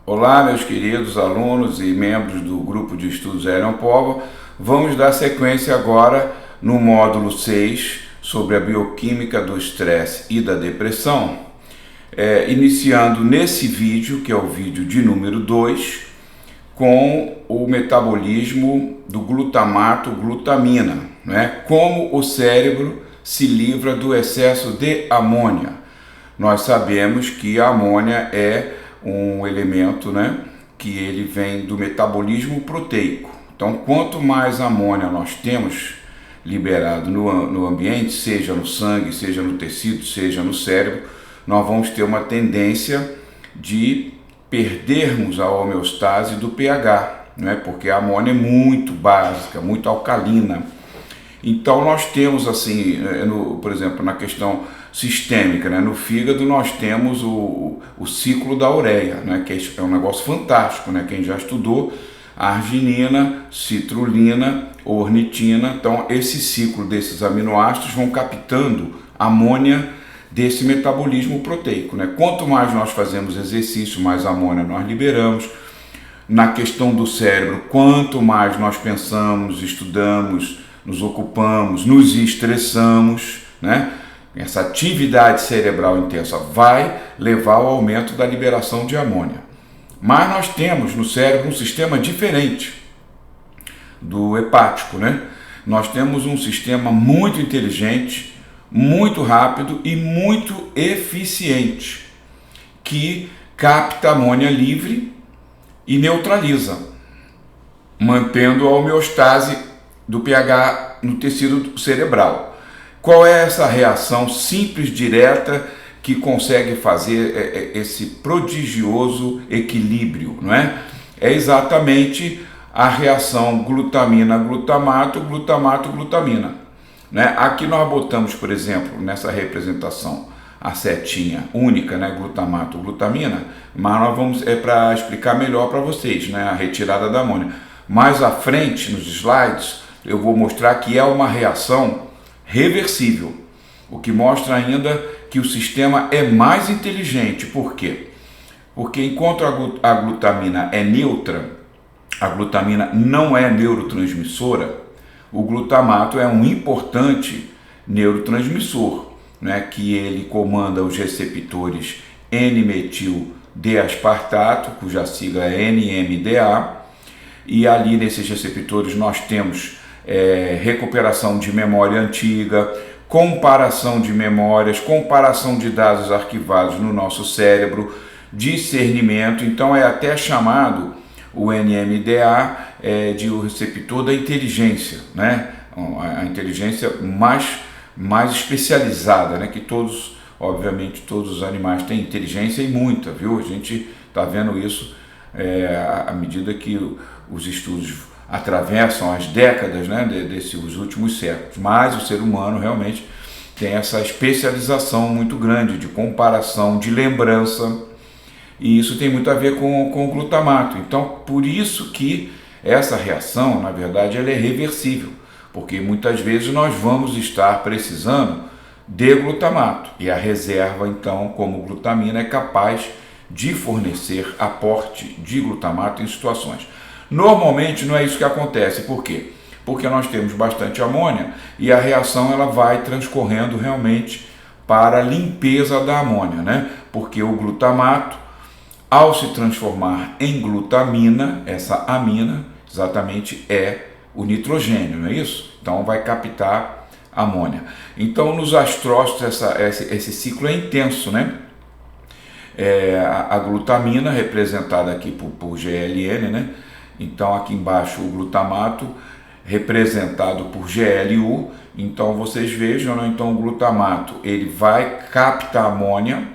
Olá, meus queridos alunos e membros do grupo de estudos Aeropovo. Vamos dar sequência agora no módulo 6 sobre a bioquímica do estresse e da depressão, iniciando nesse vídeo, que é o vídeo de número 2, com o metabolismo do glutamato-glutamina, né? Como o cérebro se livra do excesso de amônia. Nós sabemos que a amônia é um elemento, né, que ele vem do metabolismo proteico. Então, quanto mais amônia nós temos liberado no ambiente, seja no sangue, seja no tecido, seja no cérebro, nós vamos ter uma tendência de perdermos a homeostase do pH, né, porque a amônia é muito básica, muito alcalina. Então nós temos assim, por exemplo, na questão sistêmica, né, no fígado nós temos o ciclo da ureia, né, que é um negócio fantástico, né, quem já estudou, arginina, citrulina, ornitina. Então esse ciclo desses aminoácidos vão captando amônia desse metabolismo proteico, né? Quanto mais nós fazemos exercício, mais amônia nós liberamos. Na questão do cérebro, quanto mais nós pensamos, estudamos, nos ocupamos, nos estressamos, né? Essa atividade cerebral intensa vai levar ao aumento da liberação de amônia. Mas nós temos no cérebro um sistema diferente do hepático, né? Nós temos um sistema muito inteligente, muito rápido e muito eficiente, que capta amônia livre e neutraliza, mantendo a homeostase do pH no tecido cerebral. Qual é essa reação simples, direta, que consegue fazer esse prodigioso equilíbrio, não é? É exatamente a reação glutamina-glutamato, glutamato-glutamina, né? Aqui nós botamos, por exemplo, nessa representação, a setinha única, né, glutamato-glutamina, mas nós vamos para explicar melhor para vocês, né, a retirada da amônia. Mais à frente, nos slides, eu vou mostrar que é uma reação reversível, o que mostra ainda que o sistema é mais inteligente. Por quê? Porque enquanto a glutamina é neutra, a glutamina não é neurotransmissora, o glutamato é um importante neurotransmissor, né, que ele comanda os receptores N-metil-D-aspartato, cuja sigla é NMDA, e ali nesses receptores nós temos recuperação de memória antiga, comparação de memórias, comparação de dados arquivados no nosso cérebro, discernimento. Então é até chamado o NMDA de o receptor da inteligência, né? A inteligência mais especializada, né? Que todos, obviamente, todos os animais têm inteligência e muita, viu? A gente está vendo isso à medida que os estudos atravessam as décadas, né, desses últimos séculos. Mas o ser humano realmente tem essa especialização muito grande de comparação, de lembrança, e isso tem muito a ver com o glutamato. Então, por isso que essa reação, na verdade, ela é reversível, porque muitas vezes nós vamos estar precisando de glutamato, e a reserva, então, como glutamina, é capaz de fornecer aporte de glutamato em situações. Normalmente não é isso que acontece. Por quê? Porque nós temos bastante amônia e a reação ela vai transcorrendo realmente para a limpeza da amônia, né? Porque o glutamato, ao se transformar em glutamina, essa amina exatamente é o nitrogênio, não é isso? Então vai captar amônia. Então nos astrócitos esse ciclo é intenso, né? A glutamina, representada aqui por GLN, né? Então aqui embaixo o glutamato, representado por GLU. Então vocês vejam, né? Então o glutamato ele vai captar amônia.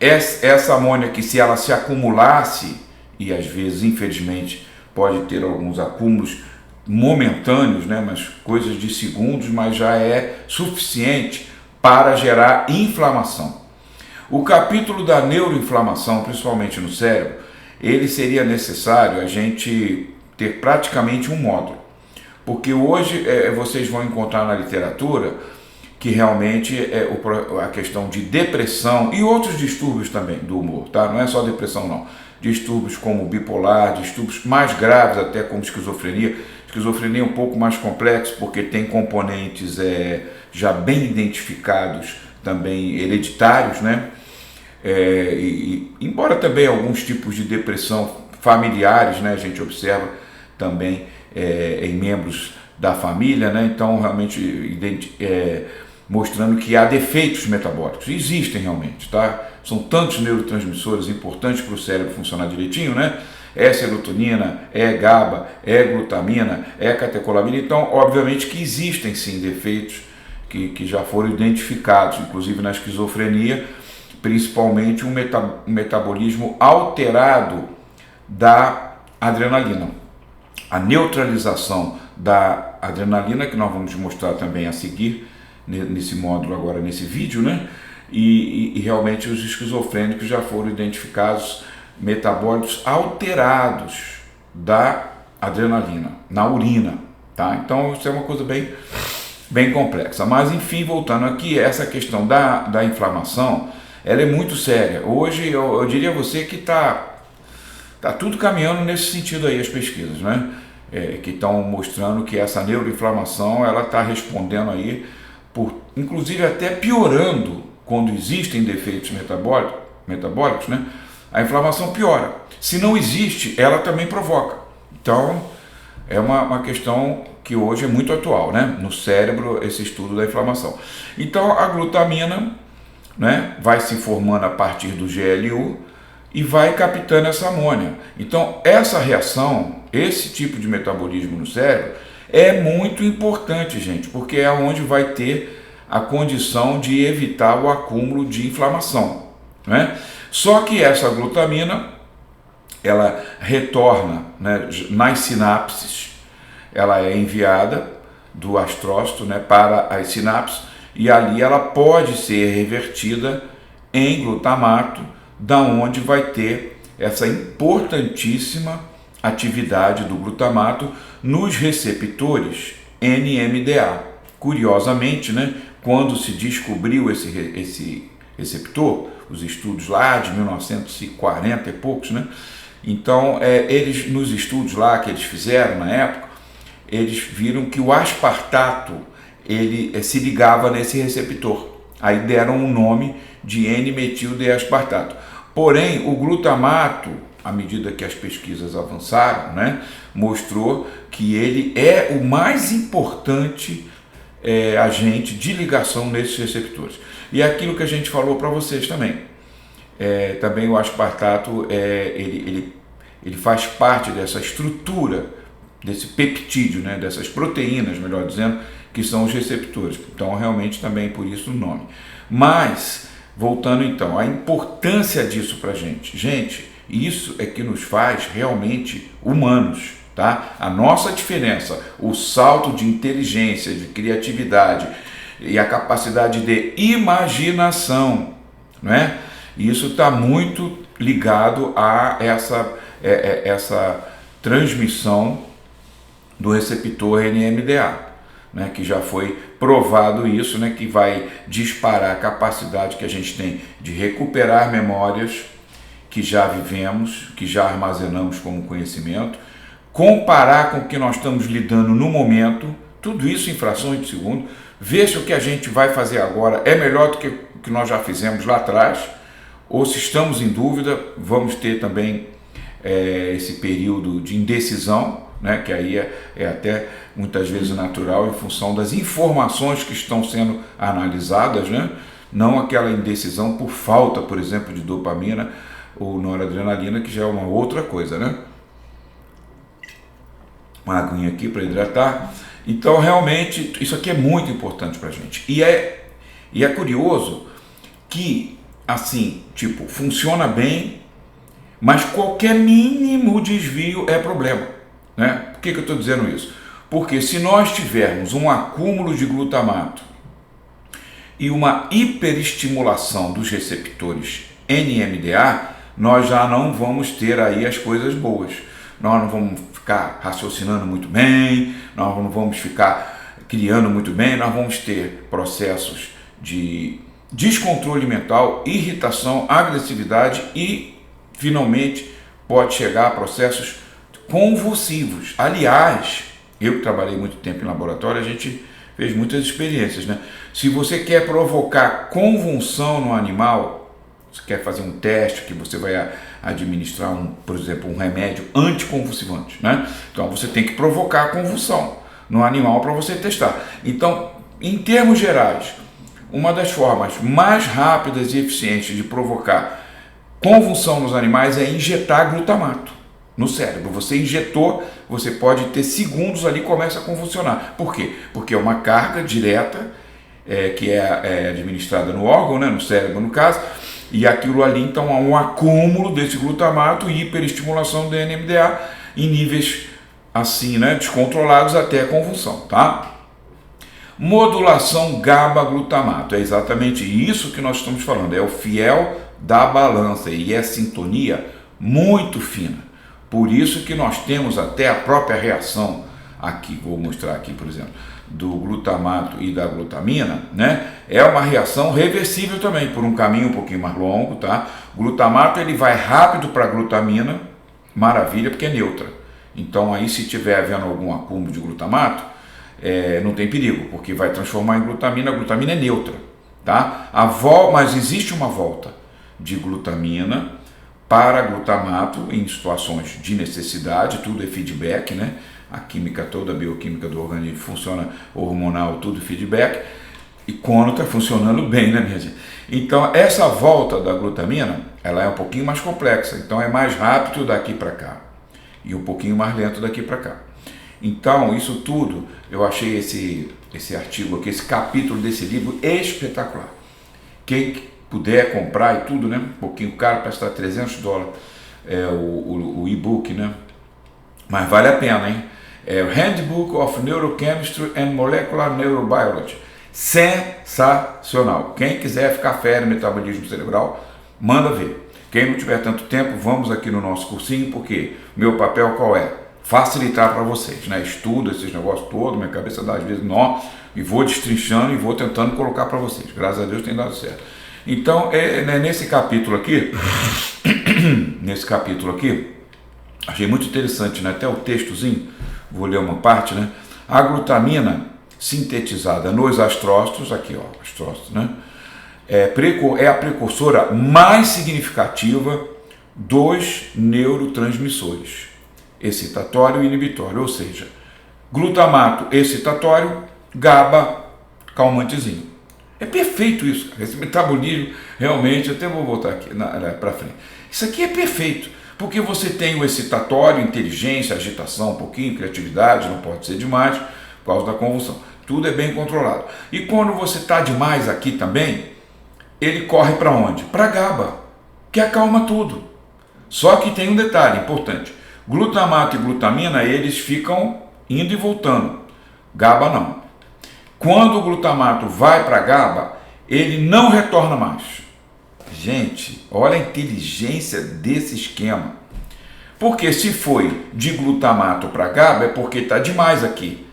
Essa amônia que, se ela se acumulasse, e às vezes infelizmente pode ter alguns acúmulos momentâneos, né? Mas coisas de segundos, mas já é suficiente para gerar inflamação. O capítulo da neuroinflamação, principalmente no cérebro, ele seria necessário a gente ter praticamente um módulo, porque hoje vocês vão encontrar na literatura que realmente é a questão de depressão e outros distúrbios também do humor, tá? Não é só depressão não, distúrbios como bipolar, distúrbios mais graves até como esquizofrenia. Esquizofrenia é um pouco mais complexo porque tem componentes já bem identificados, também hereditários, né? Embora também alguns tipos de depressão familiares, né, a gente observa também em membros da família, né? Então realmente mostrando que há defeitos metabólicos, existem realmente, tá? São tantos neurotransmissores importantes para o cérebro funcionar direitinho, né? É serotonina, é GABA, é glutamina, é catecolamina, então obviamente que existem sim defeitos que já foram identificados, inclusive na esquizofrenia, principalmente um metabolismo alterado da adrenalina. A neutralização da adrenalina, que nós vamos mostrar também a seguir, nesse módulo agora, nesse vídeo, né? E realmente os esquizofrênicos já foram identificados metabólicos alterados da adrenalina, na urina, tá? Então isso é uma coisa bem complexa. Mas enfim, voltando aqui, essa questão da inflamação, ela é muito séria. Hoje eu diria a você que tá tudo caminhando nesse sentido aí, as pesquisas, né? Que estão mostrando que essa neuroinflamação, ela está respondendo aí, inclusive até piorando quando existem defeitos metabólicos, né? A inflamação piora. Se não existe, ela também provoca. Então, é uma questão que hoje é muito atual, né? No cérebro, esse estudo da inflamação. Então, a glutamina, né, vai se formando a partir do GLU e vai captando essa amônia. Então, essa reação, esse tipo de metabolismo no cérebro, é muito importante, gente, porque é onde vai ter a condição de evitar o acúmulo de inflamação, né? Só que essa glutamina, ela retorna, né, nas sinapses, ela é enviada do astrócito, né, para as sinapses, e ali ela pode ser revertida em glutamato, da onde vai ter essa importantíssima atividade do glutamato nos receptores NMDA. Curiosamente, né, quando se descobriu esse receptor, os estudos lá de 1940 e poucos, né? Então, eles, nos estudos lá que eles fizeram na época, eles viram que o aspartato, ele se ligava nesse receptor. Aí deram um nome de N-metil-D-aspartato. Porém, o glutamato, à medida que as pesquisas avançaram, né, mostrou que ele é o mais importante agente de ligação nesses receptores. E aquilo que a gente falou para vocês também. Também o aspartato, ele faz parte dessa estrutura, desse peptídeo, né, dessas proteínas, melhor dizendo, que são os receptores. Então, realmente, também por isso o nome. Mas, voltando então, a importância disso para a gente. Gente, isso é que nos faz realmente humanos, tá? A nossa diferença, o salto de inteligência, de criatividade e a capacidade de imaginação, né? Isso está muito ligado a essa transmissão do receptor NMDA, né, que já foi provado isso, né, que vai disparar a capacidade que a gente tem de recuperar memórias que já vivemos, que já armazenamos como conhecimento, comparar com o que nós estamos lidando no momento, tudo isso em frações de segundo, ver se o que a gente vai fazer agora é melhor do que o que nós já fizemos lá atrás, ou se estamos em dúvida, vamos ter também esse período de indecisão, né, que aí é até muitas vezes natural em função das informações que estão sendo analisadas, né? Não aquela indecisão por falta, por exemplo, de dopamina ou noradrenalina, que já é uma outra coisa, né? Uma aguinha aqui para hidratar. Então, realmente, isso aqui é muito importante para a gente. E é curioso que, assim, tipo, funciona bem, mas qualquer mínimo desvio é problema, né? Por que eu estou dizendo isso? Porque se nós tivermos um acúmulo de glutamato e uma hiperestimulação dos receptores NMDA, nós já não vamos ter aí as coisas boas. Nós não vamos ficar raciocinando muito bem, nós não vamos ficar criando muito bem, nós vamos ter processos de descontrole mental, irritação, agressividade e, finalmente, pode chegar a processos convulsivos. Aliás, eu que trabalhei muito tempo em laboratório, a gente fez muitas experiências, né? Se você quer provocar convulsão no animal, você quer fazer um teste que você vai administrar, por exemplo, um remédio anticonvulsivante, né? Então você tem que provocar convulsão no animal para você testar. Então, em termos gerais, uma das formas mais rápidas e eficientes de provocar convulsão nos animais é injetar glutamato no cérebro. Você injetou, você pode ter segundos ali, começa a convulsionar. Por quê? Porque é uma carga direta que é administrada no órgão, né, no cérebro no caso, e aquilo ali então há um acúmulo desse glutamato e hiperestimulação do NMDA em níveis assim, né, descontrolados até a convulsão, tá? Modulação GABA-glutamato, é exatamente isso que nós estamos falando, é o fiel da balança e é sintonia muito fina. Por isso que nós temos até a própria reação, aqui, vou mostrar aqui, por exemplo, do glutamato e da glutamina, né? É uma reação reversível também, por um caminho um pouquinho mais longo, tá? O glutamato ele vai rápido para a glutamina, maravilha, porque é neutra. Então aí se tiver havendo algum acúmulo de glutamato, não tem perigo, porque vai transformar em glutamina, a glutamina é neutra, tá? Mas existe uma volta de glutamina para glutamato em situações de necessidade, tudo é feedback, né? A química toda, a bioquímica do organismo funciona, hormonal, tudo feedback, e quando está funcionando bem, né, minha gente? Então, essa volta da glutamina, ela é um pouquinho mais complexa, então é mais rápido daqui para cá, e um pouquinho mais lento daqui para cá. Então, isso tudo, eu achei esse artigo aqui, esse capítulo desse livro espetacular. Quem puder comprar e tudo, né? Um pouquinho caro, parece que está $300 o e-book, né? Mas vale a pena, hein? É o Handbook of Neurochemistry and Molecular Neurobiology. Sensacional. Quem quiser ficar fera no metabolismo cerebral, manda ver. Quem não tiver tanto tempo, vamos aqui no nosso cursinho, porque meu papel qual é? Facilitar para vocês, né? Estudo esses negócios todos, minha cabeça dá às vezes nó, e vou destrinchando e vou tentando colocar para vocês. Graças a Deus tem dado certo. Então, nesse capítulo aqui, achei muito interessante, né? Até o textozinho, vou ler uma parte, né? A glutamina sintetizada nos astrócitos, aqui ó, astrócitos, né? É a precursora mais significativa dos neurotransmissores, excitatório e inibitório, ou seja, glutamato excitatório, GABA calmantezinho. É perfeito isso, esse metabolismo realmente, até vou voltar aqui para frente. Isso aqui é perfeito, porque você tem o excitatório, inteligência, agitação, um pouquinho, criatividade, não pode ser demais, por causa da convulsão. Tudo é bem controlado. E quando você está demais aqui também, ele corre para onde? Para GABA, que acalma tudo. Só que tem um detalhe importante. Glutamato e glutamina, eles ficam indo e voltando. GABA não. Quando o glutamato vai para GABA, ele não retorna mais. Gente, olha a inteligência desse esquema. Porque se foi de glutamato para GABA, é porque está demais aqui.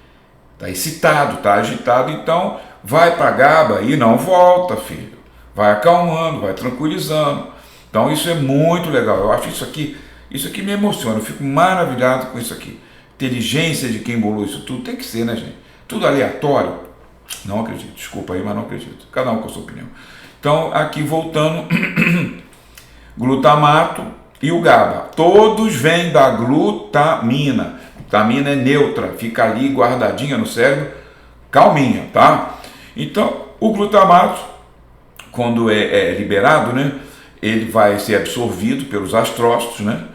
Está excitado, está agitado, então vai para GABA e não volta, filho. Vai acalmando, vai tranquilizando. Então isso é muito legal. Eu acho isso aqui me emociona. Eu fico maravilhado com isso aqui. Inteligência de quem bolou isso tudo tem que ser, né, gente? Tudo aleatório. Não acredito, desculpa aí, mas não acredito. Cada um com a sua opinião. Então, aqui voltando, glutamato e o GABA. Todos vêm da glutamina. Glutamina é neutra, fica ali guardadinha no cérebro, calminha, tá? Então, o glutamato, quando é liberado, né, ele vai ser absorvido pelos astrócitos, né?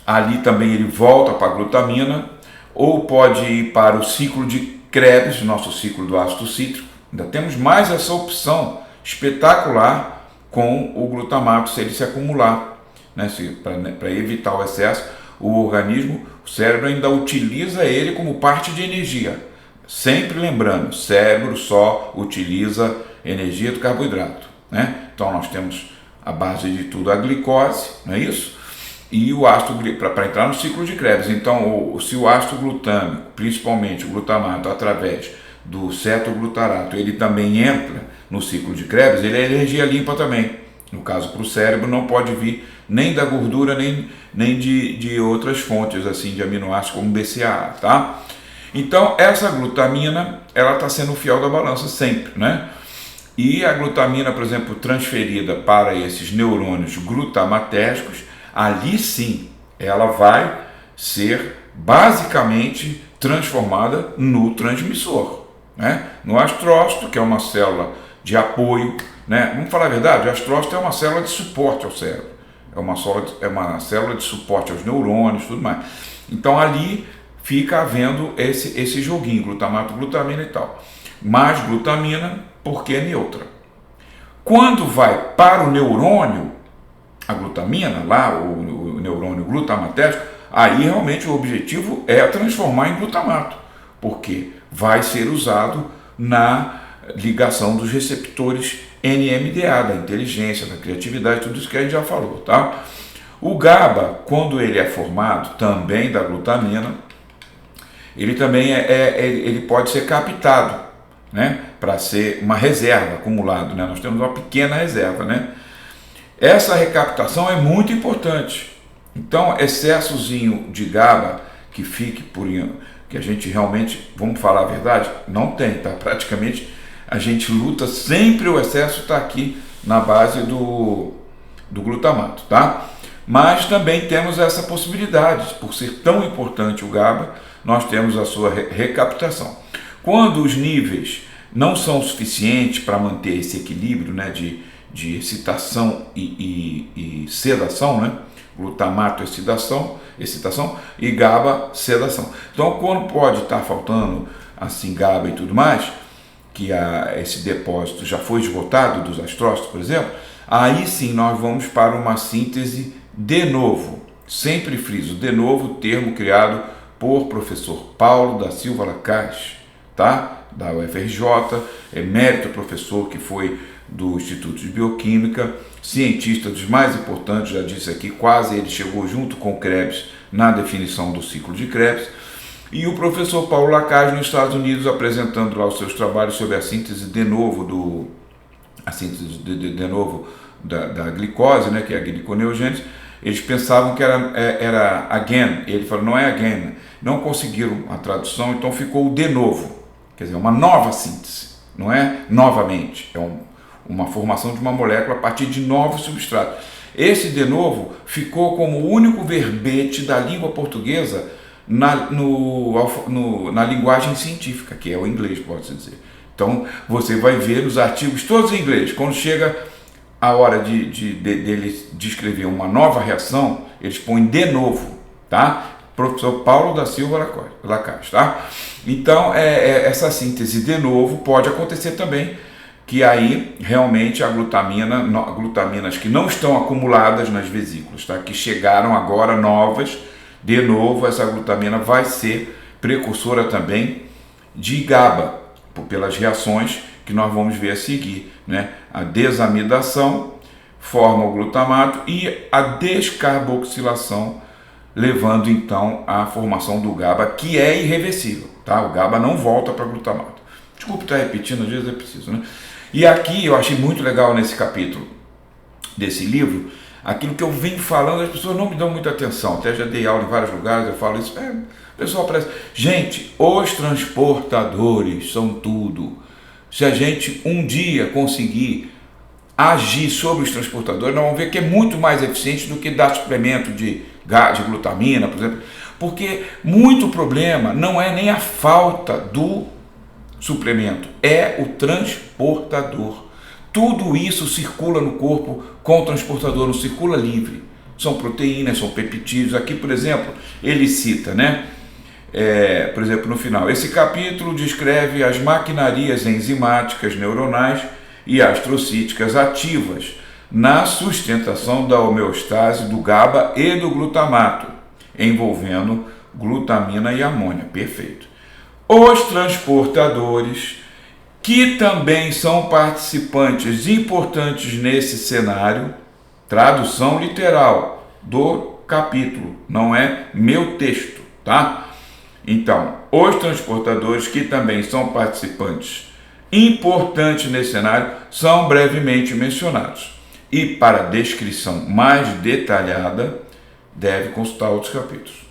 Ali também ele volta para a glutamina, ou pode ir para o ciclo de Krebs, nosso ciclo do ácido cítrico. Ainda temos mais essa opção espetacular com o glutamato, se ele se acumular, né? Para evitar o excesso, o organismo, o cérebro ainda utiliza ele como parte de energia. Sempre lembrando, o cérebro só utiliza energia do carboidrato, né? Então nós temos a base de tudo a glicose, não é isso? E o ácido para entrar no ciclo de Krebs. Então, se o ácido glutâmico, principalmente o glutamato, através do cetoglutarato, ele também entra no ciclo de Krebs, ele é energia limpa também. No caso, para o cérebro, não pode vir nem da gordura, nem de outras fontes assim de aminoácidos, como BCAA, tá? Então, essa glutamina, ela está sendo o fiel da balança sempre, né? E a glutamina, por exemplo, transferida para esses neurônios glutamatérgicos, ali sim, ela vai ser basicamente transformada no transmissor, né? No astrócito, que é uma célula de apoio, né? Vamos falar a verdade, o astrócito é uma célula de suporte ao cérebro, é uma célula de suporte aos neurônios, tudo mais. Então ali fica havendo esse joguinho, glutamato, glutamina e tal. Mais glutamina porque é neutra. Quando vai para o neurônio, a glutamina, lá o neurônio glutamatérgico, aí realmente o objetivo é transformar em glutamato, porque vai ser usado na ligação dos receptores NMDA, da inteligência, da criatividade, tudo isso que a gente já falou, tá? O GABA, quando ele é formado também da glutamina, ele também ele pode ser captado, né, para ser uma reserva acumulada, né? Nós temos uma pequena reserva, né? Essa recaptação é muito importante. Então, excessozinho de GABA que fique que a gente realmente, vamos falar a verdade, não tem, tá? Praticamente a gente luta sempre, o excesso está aqui na base do glutamato, tá? Mas também temos essa possibilidade, por ser tão importante o GABA, nós temos a sua recaptação. Quando os níveis não são suficientes para manter esse equilíbrio, né, de excitação e sedação, né? Glutamato excitação e GABA sedação. Então, quando pode estar faltando assim GABA e tudo mais, que esse depósito já foi esgotado dos astrócitos, por exemplo, aí sim nós vamos para uma síntese de novo. Sempre friso, de novo, termo criado por professor Paulo da Silva Lacaze, tá? Da UFRJ, emérito professor que foi do Instituto de Bioquímica, cientista dos mais importantes, já disse aqui, quase ele chegou junto com Krebs na definição do ciclo de Krebs, e o professor Paulo Lacaze nos Estados Unidos apresentando lá os seus trabalhos sobre a síntese de novo da glicose, né, que é a gliconeogênese. Eles pensavam que era again, ele falou, não é again, não conseguiram a tradução, então ficou o de novo, quer dizer, uma nova síntese, não é novamente, é uma formação de uma molécula a partir de novos substratos. Esse de novo ficou como o único verbete da língua portuguesa na linguagem científica, que é o inglês, pode-se dizer. Então, você vai ver os artigos todos em inglês. Quando chega a hora deles descrever uma nova reação, eles põem de novo, tá? Professor Paulo da Silva Lacaze, tá? Então, essa síntese de novo pode acontecer também, que aí realmente glutaminas que não estão acumuladas nas vesículas, tá? Que chegaram agora novas, de novo, essa glutamina vai ser precursora também de GABA, pelas reações que nós vamos ver a seguir, né? A desamidação forma o glutamato e a descarboxilação, levando então à formação do GABA, que é irreversível, tá? O GABA não volta para glutamato. Desculpe estar repetindo, às vezes é preciso, né? E aqui eu achei muito legal nesse capítulo desse livro, aquilo que eu venho falando, as pessoas não me dão muita atenção, até já dei aula em vários lugares, eu falo isso, o pessoal parece, gente, os transportadores são tudo. Se a gente um dia conseguir agir sobre os transportadores, nós vamos ver que é muito mais eficiente do que dar suplemento de glutamina, por exemplo, porque muito problema não é nem a falta do suplemento, é o transportador. Tudo isso circula no corpo com o transportador, não circula livre. São proteínas, são peptídeos. Aqui, por exemplo, ele cita, né? Por exemplo, no final, esse capítulo descreve as maquinarias enzimáticas neuronais e astrocíticas ativas na sustentação da homeostase do GABA e do glutamato, envolvendo glutamina e amônia. Perfeito. Os transportadores, que também são participantes importantes nesse cenário, tradução literal do capítulo, não é meu texto, tá? Então, os transportadores, que também são participantes importantes nesse cenário, são brevemente mencionados. E para descrição mais detalhada, deve consultar outros capítulos.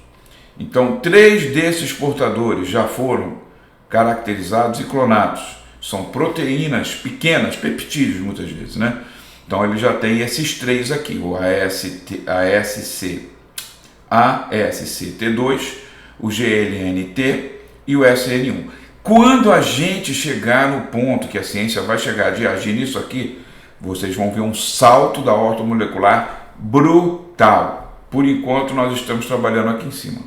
Então, 3 desses portadores já foram caracterizados e clonados. São proteínas pequenas, peptídeos muitas vezes, né? Então ele já tem esses 3 aqui, o ASCT2, o GLNT e o SN1. Quando a gente chegar no ponto que a ciência vai chegar de agir nisso aqui, vocês vão ver um salto da ortomolecular brutal. Por enquanto nós estamos trabalhando aqui em cima,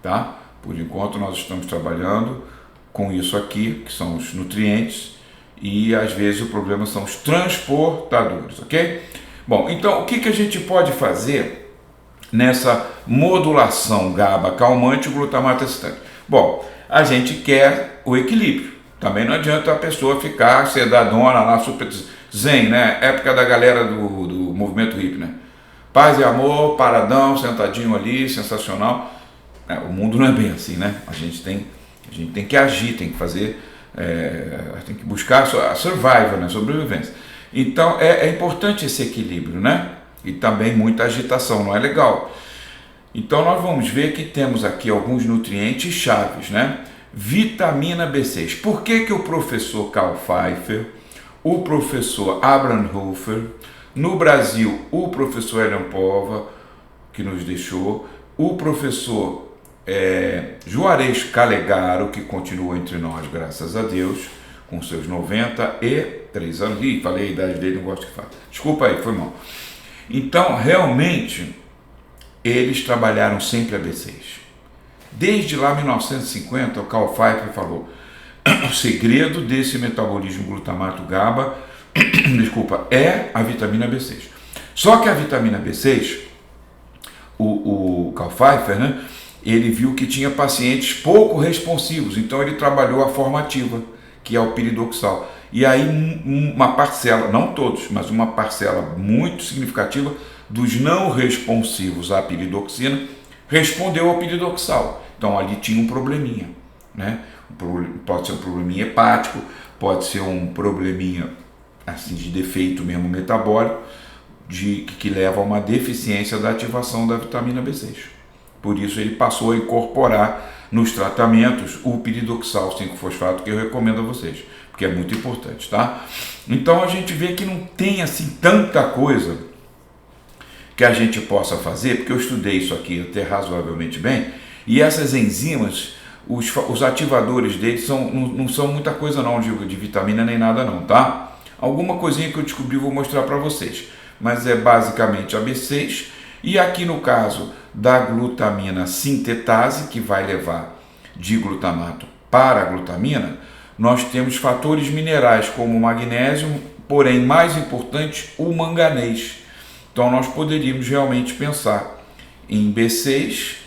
tá? Por enquanto nós estamos trabalhando com isso aqui, que são os nutrientes, e às vezes o problema são os transportadores, ok? Bom, então o que a gente pode fazer nessa modulação GABA calmante e glutamato excitante? Bom, a gente quer o equilíbrio. Também não adianta a pessoa ficar sedadona lá, super zen, né? Época da galera do movimento hippie, né? Paz e amor, paradão, sentadinho ali, sensacional. O mundo não é bem assim, né? A gente tem que agir, tem que fazer, tem que buscar a survival, né? Sobrevivência. Então é importante esse equilíbrio, né? E também muita agitação, não é legal. Então nós vamos ver que temos aqui alguns nutrientes chaves, né? Vitamina B6. Por que o professor Karl Pfeiffer, o professor Abraham Hofer, no Brasil o professor Elian Pova, que nos deixou, o professor Juarez Calegaro, que continua entre nós, graças a Deus, com seus 93 anos. Ih, falei a idade dele, não gosto que fale. Desculpa aí, foi mal. Então, realmente, eles trabalharam sempre a B6. Desde lá, 1950, o Karl Pfeiffer falou: o segredo desse metabolismo glutamato GABA, desculpa, é a vitamina B6. Só que a vitamina B6, o Karl Pfeiffer, né? Ele viu que tinha pacientes pouco responsivos, então ele trabalhou a forma ativa, que é o piridoxal. E aí uma parcela, não todos, mas uma parcela muito significativa dos não responsivos à piridoxina respondeu ao piridoxal. Então ali tinha um probleminha, né? Pode ser um probleminha hepático, pode ser um probleminha assim de defeito mesmo metabólico, que leva a uma deficiência da ativação da vitamina B6. Por isso ele passou a incorporar nos tratamentos o piridoxal 5-fosfato, que eu recomendo a vocês, porque é muito importante, tá? Então a gente vê que não tem assim tanta coisa que a gente possa fazer, porque eu estudei isso aqui até razoavelmente bem, e essas enzimas, os ativadores deles não são muita coisa não, de vitamina nem nada não, tá? Alguma coisinha que eu descobri vou mostrar para vocês, mas é basicamente a B6, e aqui no caso da glutamina sintetase, que vai levar de glutamato para a glutamina, nós temos fatores minerais como o magnésio, porém mais importante, o manganês. Então nós poderíamos realmente pensar em B6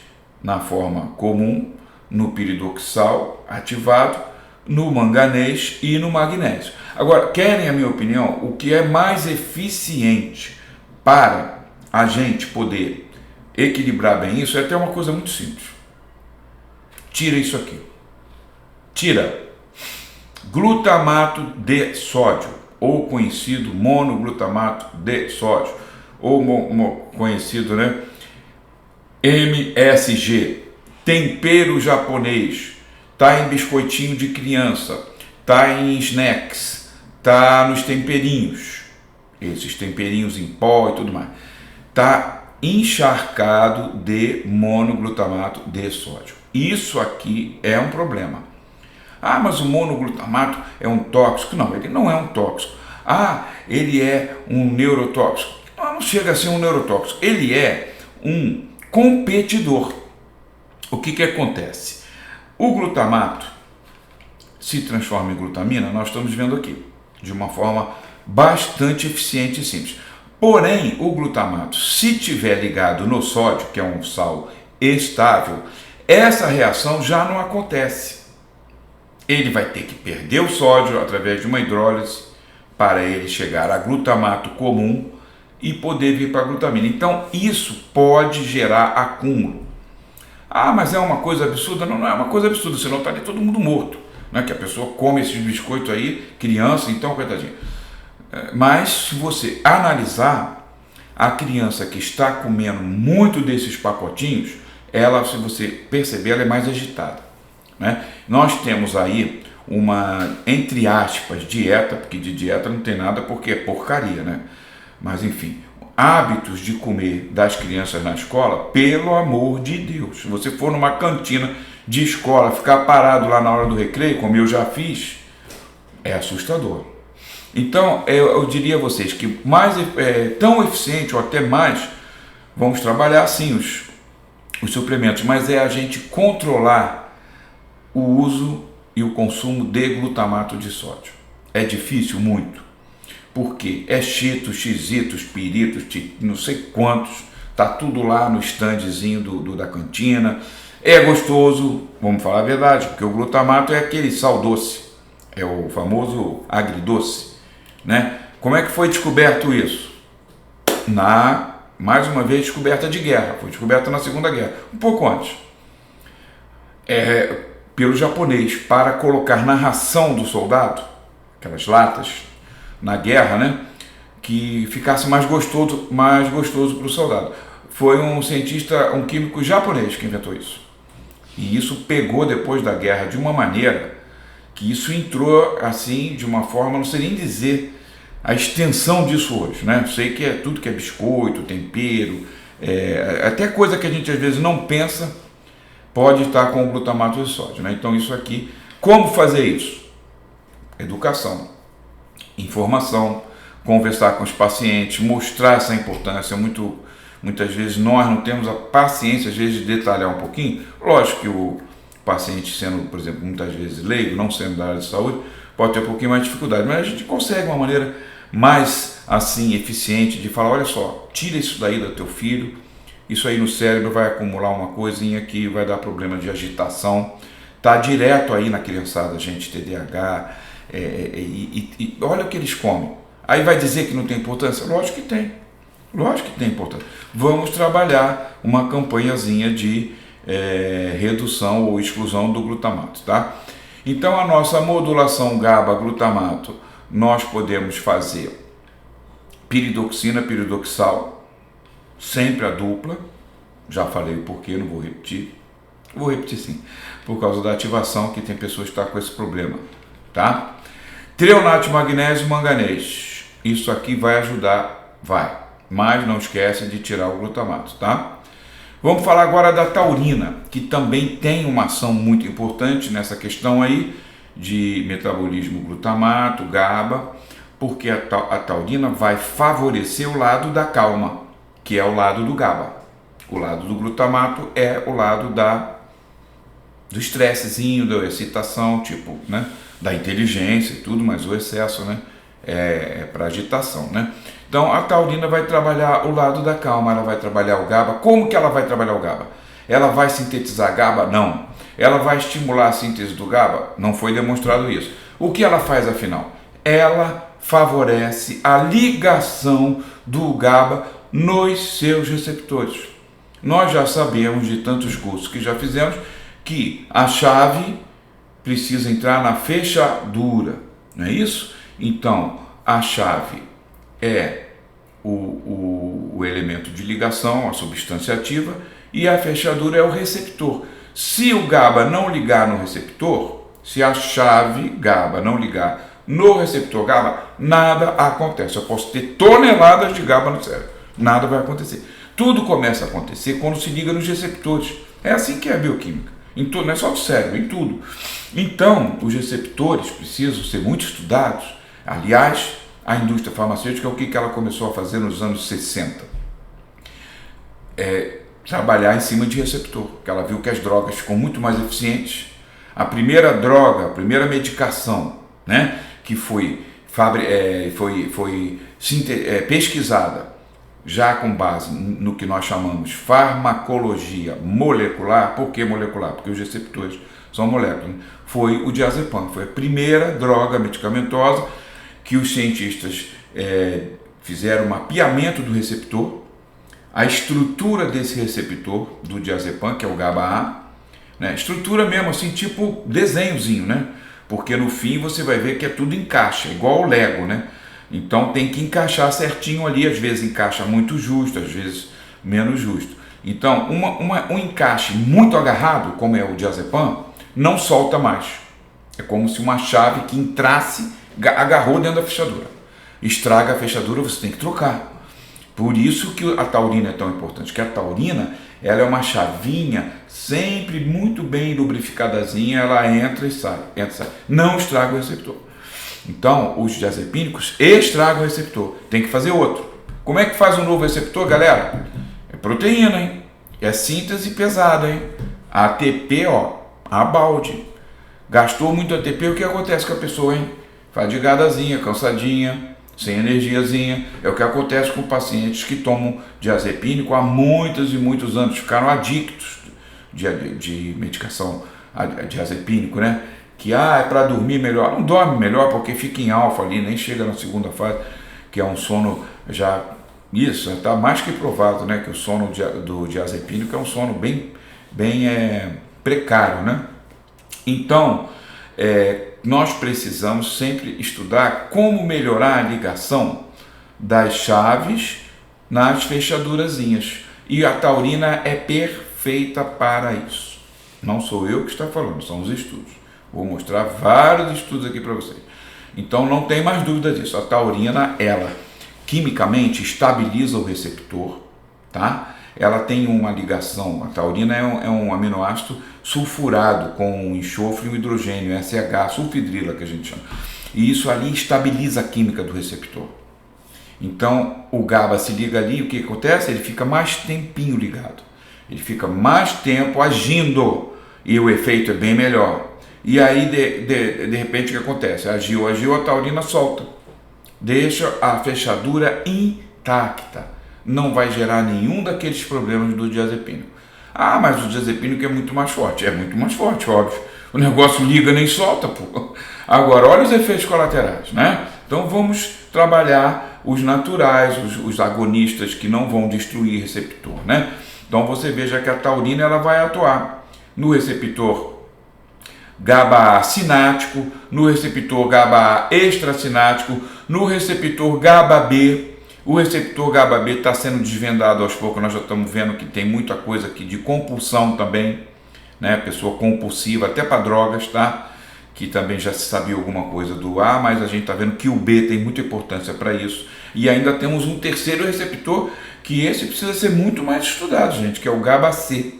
na forma comum, no piridoxal ativado, no manganês e no magnésio. Agora, querem a minha opinião? O que é mais eficiente para a gente poder equilibrar bem isso é até uma coisa muito simples. Tira isso aqui. Tira glutamato de sódio, ou conhecido monoglutamato de sódio, ou conhecido, né, MSG, tempero japonês, tá em biscoitinho de criança, tá em snacks, tá nos temperinhos, esses temperinhos em pó e tudo mais, tá encharcado de monoglutamato de sódio. Isso aqui é um problema. Ah, mas o monoglutamato é um tóxico? Não, ele não é um tóxico. Ah, ele é um neurotóxico? Não chega a ser um neurotóxico. Ele é um competidor. O que acontece? O glutamato se transforma em glutamina, nós estamos vendo aqui, de uma forma bastante eficiente e simples. Porém, o glutamato, se tiver ligado no sódio, que é um sal estável, essa reação já não acontece. Ele vai ter que perder o sódio através de uma hidrólise para ele chegar a glutamato comum e poder vir para a glutamina. Então, isso pode gerar acúmulo. Ah, mas é uma coisa absurda? Não, não é uma coisa absurda, senão está ali todo mundo morto, né? Que a pessoa come esses biscoitos aí, criança, então, coitadinho. Mas se você analisar, a criança que está comendo muito desses pacotinhos, ela, se você perceber, ela é mais agitada, né? Nós temos aí uma, entre aspas, dieta, porque de dieta não tem nada porque é porcaria, né? Mas enfim, hábitos de comer das crianças na escola, pelo amor de Deus. Se você for numa cantina de escola, ficar parado lá na hora do recreio, como eu já fiz, é assustador. Então, eu diria a vocês que mais tão eficiente ou até mais, vamos trabalhar sim os suplementos, mas é a gente controlar o uso e o consumo de glutamato de sódio. É difícil? Muito. Porque é cheetos, xizitos, piritos, não sei quantos, tá tudo lá no standzinho da cantina. É gostoso, vamos falar a verdade, porque o glutamato é aquele sal doce, é o famoso agridoce, né? Como é que foi descoberto isso? Mais uma vez, descoberta de guerra, foi descoberta na Segunda Guerra, um pouco antes. Pelo japonês, para colocar na ração do soldado, aquelas latas, na guerra, né, que ficasse mais gostoso para o soldado. Foi um cientista, um químico japonês que inventou isso. E isso pegou depois da guerra de uma maneira que isso entrou assim, de uma forma, não sei nem dizer a extensão disso hoje, né? Sei que é tudo que é biscoito, tempero, até coisa que a gente às vezes não pensa, pode estar com o glutamato de sódio, né? Então isso aqui, como fazer isso? Educação, informação, conversar com os pacientes, mostrar essa importância. Muitas vezes nós não temos a paciência, às vezes, de detalhar um pouquinho. Lógico que o paciente sendo, por exemplo, muitas vezes leigo, não sendo da área de saúde, pode ter um pouquinho mais de dificuldade, mas a gente consegue uma maneira mais assim eficiente de falar, olha só, tira isso daí do teu filho, isso aí no cérebro vai acumular uma coisinha que vai dar problema de agitação, tá direto aí na criançada, gente, TDAH, e olha o que eles comem. Aí vai dizer que não tem importância? Lógico que tem. Lógico que tem importância. Vamos trabalhar uma campanhazinha de redução ou exclusão do glutamato, tá? Então a nossa modulação GABA-glutamato, nós podemos fazer piridoxina, piridoxal, sempre a dupla. Já falei o porquê, não vou repetir. Vou repetir sim, por causa da ativação, que tem pessoas que estão com esse problema, tá? Treonato de magnésio e manganês. Isso aqui vai ajudar, vai. Mas não esquece de tirar o glutamato, tá? Vamos falar agora da taurina, que também tem uma ação muito importante nessa questão aí de metabolismo glutamato, GABA, porque a taurina vai favorecer o lado da calma, que é o lado do GABA. O lado do glutamato é o lado do estressezinho, da excitação, tipo, né, da inteligência e tudo, mas o excesso, né, é para agitação, né? Então a taurina vai trabalhar o lado da calma, ela vai trabalhar o GABA. Como que ela vai trabalhar o GABA? Ela vai sintetizar GABA? Não. Ela vai estimular a síntese do GABA? Não foi demonstrado isso. O que ela faz afinal? Ela favorece a ligação do GABA nos seus receptores. Nós já sabemos de tantos cursos que já fizemos que a chave precisa entrar na fechadura, não é isso? Então a chave é o elemento de ligação, a substância ativa, e a fechadura é o receptor. Se o GABA não ligar no receptor, se a chave GABA não ligar no receptor GABA, nada acontece. Eu posso ter toneladas de GABA no cérebro, nada vai acontecer. Tudo começa a acontecer quando se liga nos receptores. É assim que é a bioquímica. Em tudo, não é só do cérebro, em tudo. Então, os receptores precisam ser muito estudados. Aliás, a indústria farmacêutica, o que ela começou a fazer nos anos 60? Trabalhar em cima de receptor, porque ela viu que as drogas ficam muito mais eficientes. A primeira droga, a primeira medicação, né, que foi pesquisada já com base no que nós chamamos farmacologia molecular. Por que molecular? Porque os receptores são moléculas, né? Foi o diazepam, foi a primeira droga medicamentosa que os cientistas fizeram um mapeamento do receptor, a estrutura desse receptor do diazepam, que é o GABA-A, né? Estrutura mesmo assim, tipo desenhozinho, né? Porque no fim você vai ver que é tudo encaixa, igual o Lego, né? Então tem que encaixar certinho ali, às vezes encaixa muito justo, às vezes menos justo. Então um encaixe muito agarrado, como é o diazepam, não solta mais. É como se uma chave que entrasse, agarrou dentro da fechadura. Estraga a fechadura, você tem que trocar. Por isso que a taurina é tão importante, que a taurina, ela é uma chavinha sempre muito bem lubrificadazinha, ela entra e sai, não estraga o receptor. Então, os diazepínicos estragam o receptor, tem que fazer outro. Como é que faz um novo receptor, galera? É proteína, hein? É síntese pesada, hein? ATP, ó, a balde. Gastou muito ATP, o que acontece com a pessoa, hein? Fadigadazinha, cansadinha, sem energiazinha. É o que acontece com pacientes que tomam diazepínico há muitos e muitos anos, ficaram adictos de medicação diazepínico, né? Que é para dormir melhor. Não dorme melhor porque fica em alfa ali, nem chega na segunda fase, que é um sono já... Isso, está mais que provado, né? Que o sono do diazepínico é um sono bem precário, né? Então, nós precisamos sempre estudar como melhorar a ligação das chaves nas fechadurazinhas. E a taurina é perfeita para isso. Não sou eu que estou falando, são os estudos. Vou mostrar vários estudos aqui para vocês. Então não tem mais dúvida disso. A taurina, ela quimicamente estabiliza o receptor, tá? Ela tem uma ligação, a taurina é um aminoácido sulfurado com enxofre e um hidrogênio, SH, sulfidrila que a gente chama. E isso ali estabiliza a química do receptor. Então o GABA se liga ali, o que acontece? Ele fica mais tempinho ligado. Ele fica mais tempo agindo e o efeito é bem melhor. E aí de repente o que acontece? Agiu, a taurina solta. Deixa a fechadura intacta. Não vai gerar nenhum daqueles problemas do diazepínico. Ah, mas o diazepínico é muito mais forte. É muito mais forte, óbvio. O negócio liga nem solta, pô. Agora, olha os efeitos colaterais, né? Então vamos trabalhar os naturais, os agonistas que não vão destruir o receptor, né? Então você veja que a taurina ela vai atuar no receptor GABA-A sinático, no receptor GABA-A extracinático, no receptor GABA-B. O receptor GABA-B está sendo desvendado aos poucos, nós já estamos vendo que tem muita coisa aqui de compulsão também, né? Pessoa compulsiva, até para drogas, tá? Que também já se sabia alguma coisa do A, mas a gente está vendo que o B tem muita importância para isso. E ainda temos um terceiro receptor, que esse precisa ser muito mais estudado, gente, que é o GABA-C.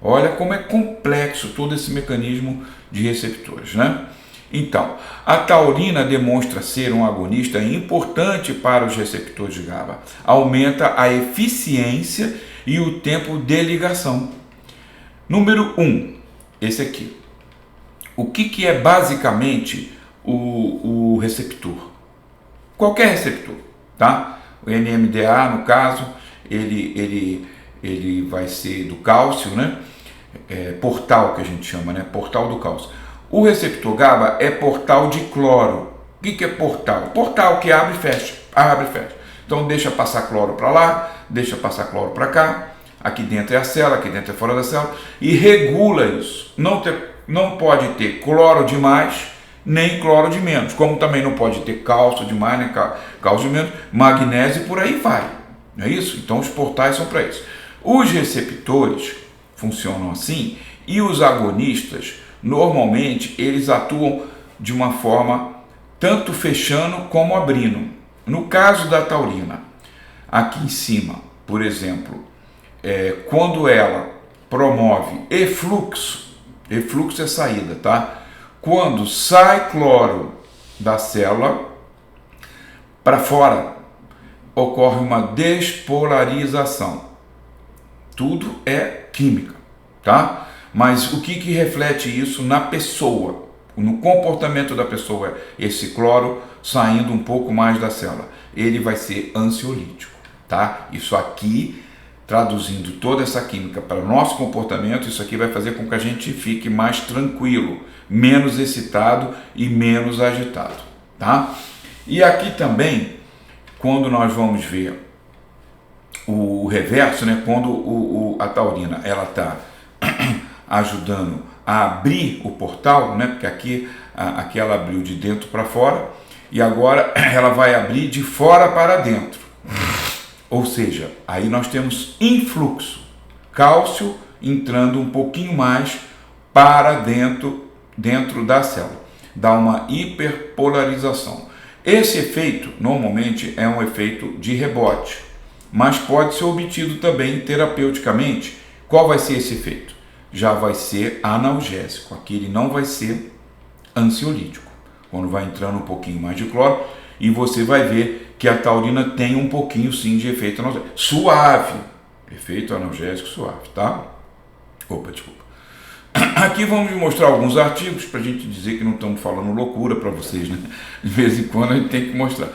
Olha como é complexo todo esse mecanismo de receptores, né? Então, a taurina demonstra ser um agonista importante para os receptores de GABA. Aumenta a eficiência e o tempo de ligação. Número 1, esse aqui. O que é basicamente o receptor? Qualquer receptor, tá? O NMDA, no caso, ele vai ser do cálcio, né? Portal que a gente chama, né? Portal do cálcio. O receptor GABA é portal de cloro. O que é portal? Portal que abre e fecha. Abre e fecha. Então deixa passar cloro para lá, deixa passar cloro para cá. Aqui dentro é a célula, aqui dentro é fora da célula. E regula isso. Não pode ter cloro demais, nem cloro de menos. Como também não pode ter cálcio demais, nem cálcio de menos, magnésio e por aí vai. Não é isso? Então os portais são para isso. Os receptores funcionam assim e os agonistas, normalmente, eles atuam de uma forma tanto fechando como abrindo. No caso da taurina, aqui em cima, por exemplo, quando ela promove efluxo é saída, tá? Quando sai cloro da célula para fora, ocorre uma despolarização. Tudo é química, tá? Mas o que reflete isso na pessoa, no comportamento da pessoa, esse cloro saindo um pouco mais da célula? Ele vai ser ansiolítico, tá? Isso aqui, traduzindo toda essa química para o nosso comportamento, isso aqui vai fazer com que a gente fique mais tranquilo, menos excitado e menos agitado, tá? E aqui também, quando nós vamos ver o reverso, né? Quando a taurina ela está ajudando a abrir o portal, né? Porque aqui ela abriu de dentro para fora e agora ela vai abrir de fora para dentro. Ou seja, aí nós temos influxo, cálcio entrando um pouquinho mais para dentro da célula, dá uma hiperpolarização. Esse efeito normalmente é um efeito de rebote, mas pode ser obtido também terapeuticamente. Qual vai ser esse efeito? Já vai ser analgésico, aqui ele não vai ser ansiolítico, quando vai entrando um pouquinho mais de cloro, e você vai ver que a taurina tem um pouquinho sim de efeito analgésico, suave, efeito analgésico suave, tá? Desculpa. Aqui vamos mostrar alguns artigos para a gente dizer que não estamos falando loucura para vocês, né? De vez em quando a gente tem que mostrar.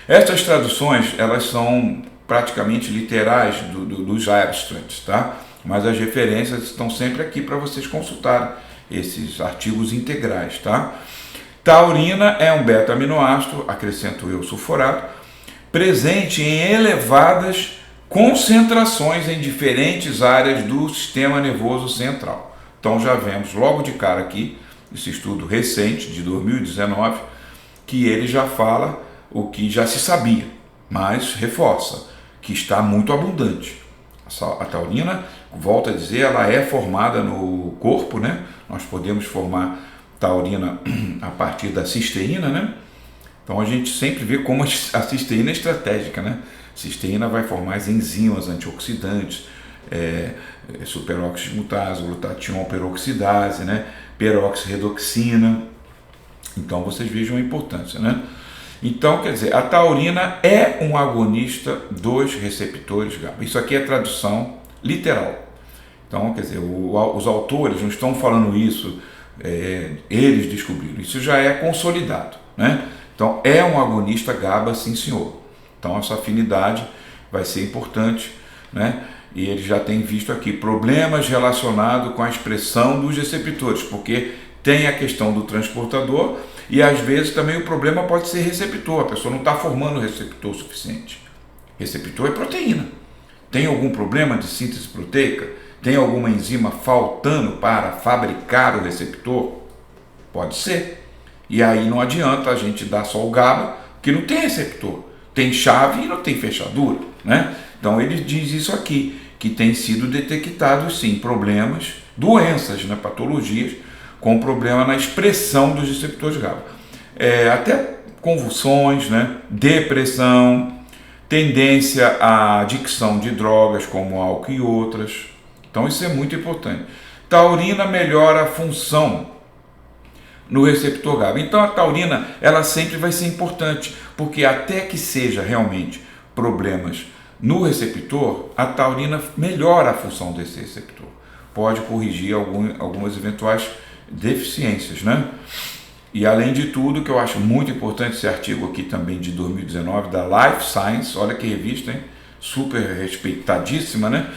Essas traduções, elas são praticamente literais dos abstracts, tá? Mas as referências estão sempre aqui para vocês consultarem esses artigos integrais, tá? Taurina é um beta-aminoácido, acrescento eu, sulforato, presente em elevadas concentrações em diferentes áreas do sistema nervoso central. Então já vemos logo de cara aqui, esse estudo recente de 2019, que ele já fala o que já se sabia, mas reforça que está muito abundante. A taurina, volto a dizer, ela é formada no corpo, né? Nós podemos formar taurina a partir da cisteína, né? Então a gente sempre vê como a cisteína é estratégica, né? A cisteína vai formar as enzimas antioxidantes, superóxido de mutase, glutatião peroxidase, né? Peroxirredoxina. Então vocês vejam a importância, né? Então, quer dizer, a taurina é um agonista dos receptores GABA. Isso aqui é tradução literal. Então, quer dizer, os autores não estão falando isso, eles descobriram. Isso já é consolidado, né? Então, é um agonista GABA, sim senhor. Então, essa afinidade vai ser importante, né? E eles já têm visto aqui problemas relacionados com a expressão dos receptores, porque tem a questão do transportador e às vezes também o problema pode ser receptor, a pessoa não está formando receptor suficiente. Receptor é proteína. Tem algum problema de síntese proteica? Tem alguma enzima faltando para fabricar o receptor? Pode ser. E aí não adianta a gente dar só o GABA, que não tem receptor. Tem chave e não tem fechadura, né? Então ele diz isso aqui, que tem sido detectado sim problemas, doenças, né, patologias, com problema na expressão dos receptores GABA. Até convulsões, né, depressão, tendência à adicção de drogas como álcool e outras. Então isso é muito importante. Taurina melhora a função no receptor GABA. Então a taurina, ela sempre vai ser importante, porque até que seja realmente problemas no receptor, a taurina melhora a função desse receptor. Pode corrigir algumas eventuais deficiências, né? E além de tudo, que eu acho muito importante esse artigo aqui também de 2019 da Life Science, olha que revista, hein? Super respeitadíssima, né?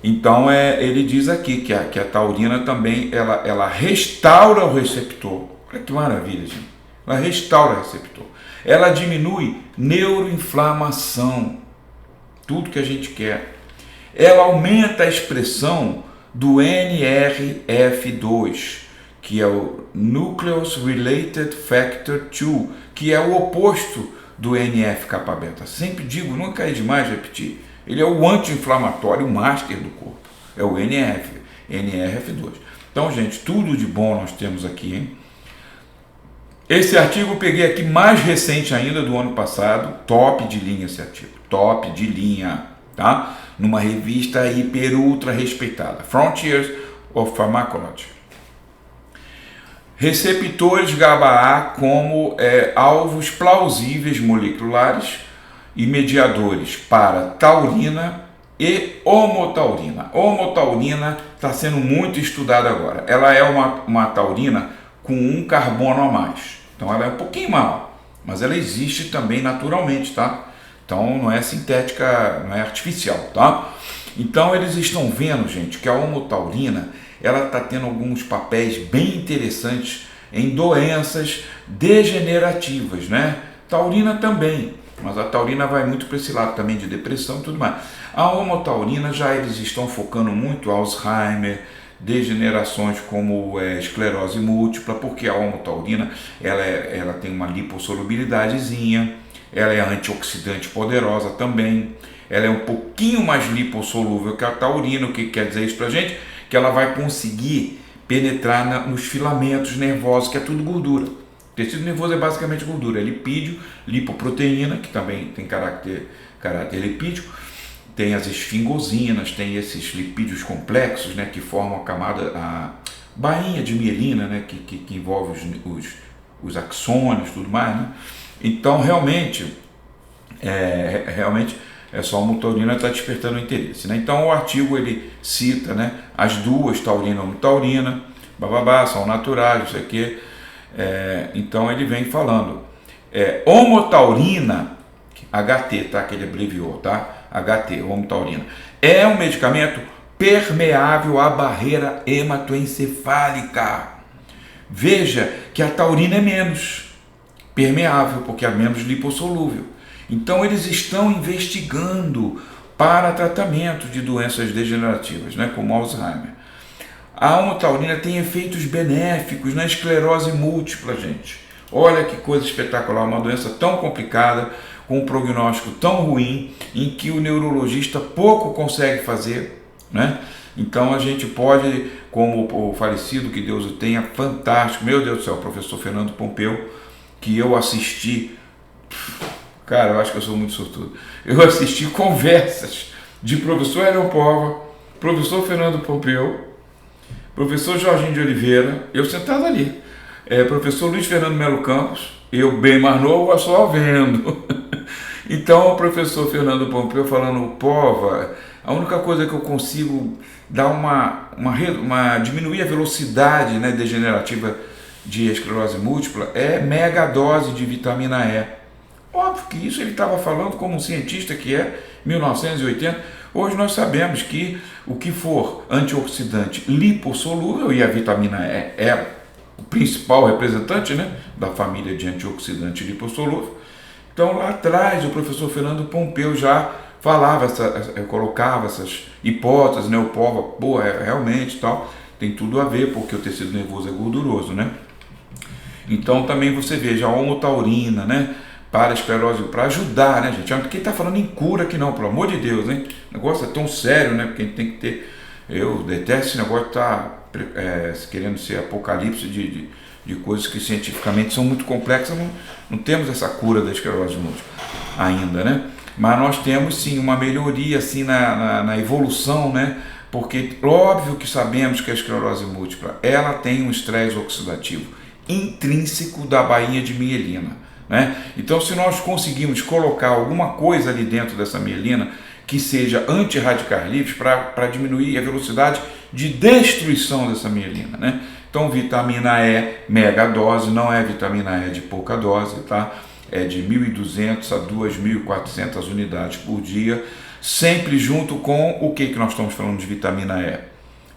Então ele diz aqui que a taurina também ela restaura o receptor. Olha que maravilha, gente. Ela restaura o receptor. Ela diminui neuroinflamação, tudo que a gente quer. Ela aumenta a expressão do NRF2, que é o Nucleus Related Factor 2, que é o oposto do NF-kappa-beta. Sempre digo, nunca é demais repetir. Ele é o anti-inflamatório master do corpo. É o NRF2. Então, gente, tudo de bom nós temos aqui, hein? Esse artigo eu peguei aqui mais recente ainda, do ano passado. Top de linha esse artigo. Top de linha, tá? Numa revista hiper ultra respeitada. Frontiers of Pharmacology. Receptores GABA-A como alvos plausíveis moleculares e mediadores para taurina e homotaurina. Homotaurina está sendo muito estudada agora. Ela é uma taurina com um carbono a mais. Então ela é um pouquinho maior, mas ela existe também naturalmente, tá? Então não é sintética, não é artificial, tá? Então eles estão vendo, gente, que a homotaurina ela está tendo alguns papéis bem interessantes em doenças degenerativas, né? Taurina também, mas a taurina vai muito para esse lado também de depressão e tudo mais. A homotaurina já eles estão focando muito Alzheimer, degenerações como esclerose múltipla, porque a homotaurina ela tem uma lipossolubilidadezinha, ela é antioxidante poderosa também, ela é um pouquinho mais lipossolúvel que a taurina. O que quer dizer isso pra gente? Que ela vai conseguir penetrar nos filamentos nervosos, que é tudo gordura. O tecido nervoso é basicamente gordura, é lipídio, lipoproteína, que também tem caráter lipídico, tem as esfingosinas, tem esses lipídios complexos, né, que formam a camada, a bainha de mielina, né, que envolve os axônios e tudo mais, né? Então realmente só a homotaurina está despertando interesse, né? Então o artigo ele cita, né, as duas, taurina e homotaurina, são naturais, não sei o quê. Então ele vem falando, homotaurina, HT, tá? Que ele abreviou, tá? HT, homotaurina, é um medicamento permeável à barreira hematoencefálica. Veja que a taurina é menos permeável, porque é menos lipossolúvel. Então eles estão investigando para tratamento de doenças degenerativas, né, como Alzheimer. A homotaurina tem efeitos benéficos na esclerose múltipla, gente. Olha que coisa espetacular, uma doença tão complicada, com um prognóstico tão ruim, em que o neurologista pouco consegue fazer, né? Então a gente pode, como o falecido, que Deus o tenha, fantástico, meu Deus do céu, o professor Fernando Pompeu, que eu assisti, cara, eu acho que eu sou muito sortudo, eu assisti conversas de professor Hélio Pova, professor Fernando Pompeu, professor Jorginho de Oliveira, eu sentado ali, professor Luiz Fernando Melo Campos, eu bem mais novo, só vendo. Então o professor Fernando Pompeu falando, Pova, a única coisa que eu consigo dar diminuir a velocidade, né, degenerativa de esclerose múltipla é megadose de vitamina E. Óbvio que isso ele estava falando como um cientista que é, 1980. Hoje nós sabemos que o que for antioxidante lipossolúvel, e a vitamina E é o principal representante, né, da família de antioxidante lipossolúvel. Então lá atrás o professor Fernando Pompeu já falava, colocava essas hipóteses, né, o Pova, realmente tal, tem tudo a ver, porque o tecido nervoso é gorduroso, né? Então também você veja a homotaurina, né, para a esclerose, para ajudar, né, gente? Quem está falando em cura aqui não, pelo amor de Deus, hein? O negócio é tão sério, né? Porque a gente tem que ter. Eu detesto esse negócio de estar querendo ser apocalipse de coisas que cientificamente são muito complexas. Não temos essa cura da esclerose múltipla ainda, né? Mas nós temos sim uma melhoria assim na evolução, né? Porque óbvio que sabemos que a esclerose múltipla ela tem um estresse oxidativo intrínseco da bainha de mielina, né? Então se nós conseguimos colocar alguma coisa ali dentro dessa mielina que seja anti-radical livre para diminuir a velocidade de destruição dessa mielina, né? Então vitamina E, megadose, não é vitamina E de pouca dose, tá? É de 1.200 a 2.400 unidades por dia, sempre junto com o que nós estamos falando de vitamina E.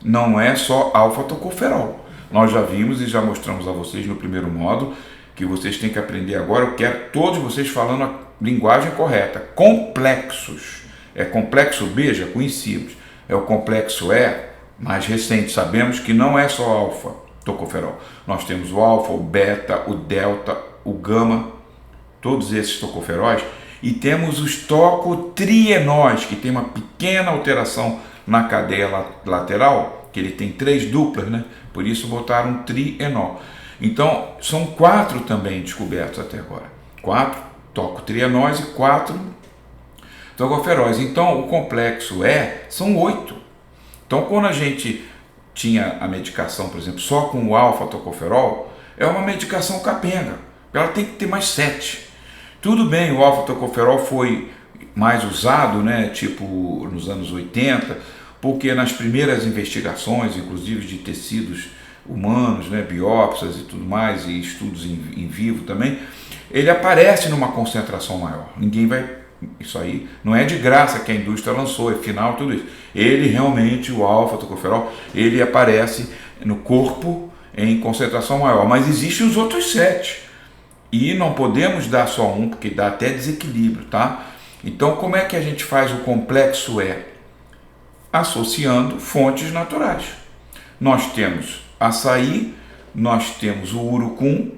Não é só alfa-tocoferol. Nós já vimos e já mostramos a vocês no primeiro módulo que vocês têm que aprender agora. Eu quero todos vocês falando a linguagem correta. Complexos. É complexo B, já conhecíamos. É o complexo E, mais recente. Sabemos que não é só alfa-tocoferol. Nós temos o alfa, o beta, o delta, o gama, todos esses tocoferóis. E temos os tocotrienóis, que tem uma pequena alteração na cadeia lateral, que ele tem 3 duplas, né? Por isso botaram trienol. Então, são 4 também descobertos até agora. 4 tocotrienóis e 4 tocoferóis. Então, o complexo E são 8. Então, quando a gente tinha a medicação, por exemplo, só com o alfa-tocoferol, é uma medicação capenga. Ela tem que ter mais 7. Tudo bem, o alfa-tocoferol foi mais usado, né, tipo nos anos 80, porque nas primeiras investigações, inclusive de tecidos humanos, né, biópsias e tudo mais, e estudos em vivo também, ele aparece numa concentração maior. Ninguém vai... Isso aí não é de graça que a indústria lançou, é final tudo isso. Ele realmente, o alfa-tocoferol, ele aparece no corpo em concentração maior, mas existem os outros 7. E não podemos dar só um, porque dá até desequilíbrio, tá? Então, como é que a gente faz o complexo E? Associando fontes naturais. Nós temos açaí, nós temos o urucum,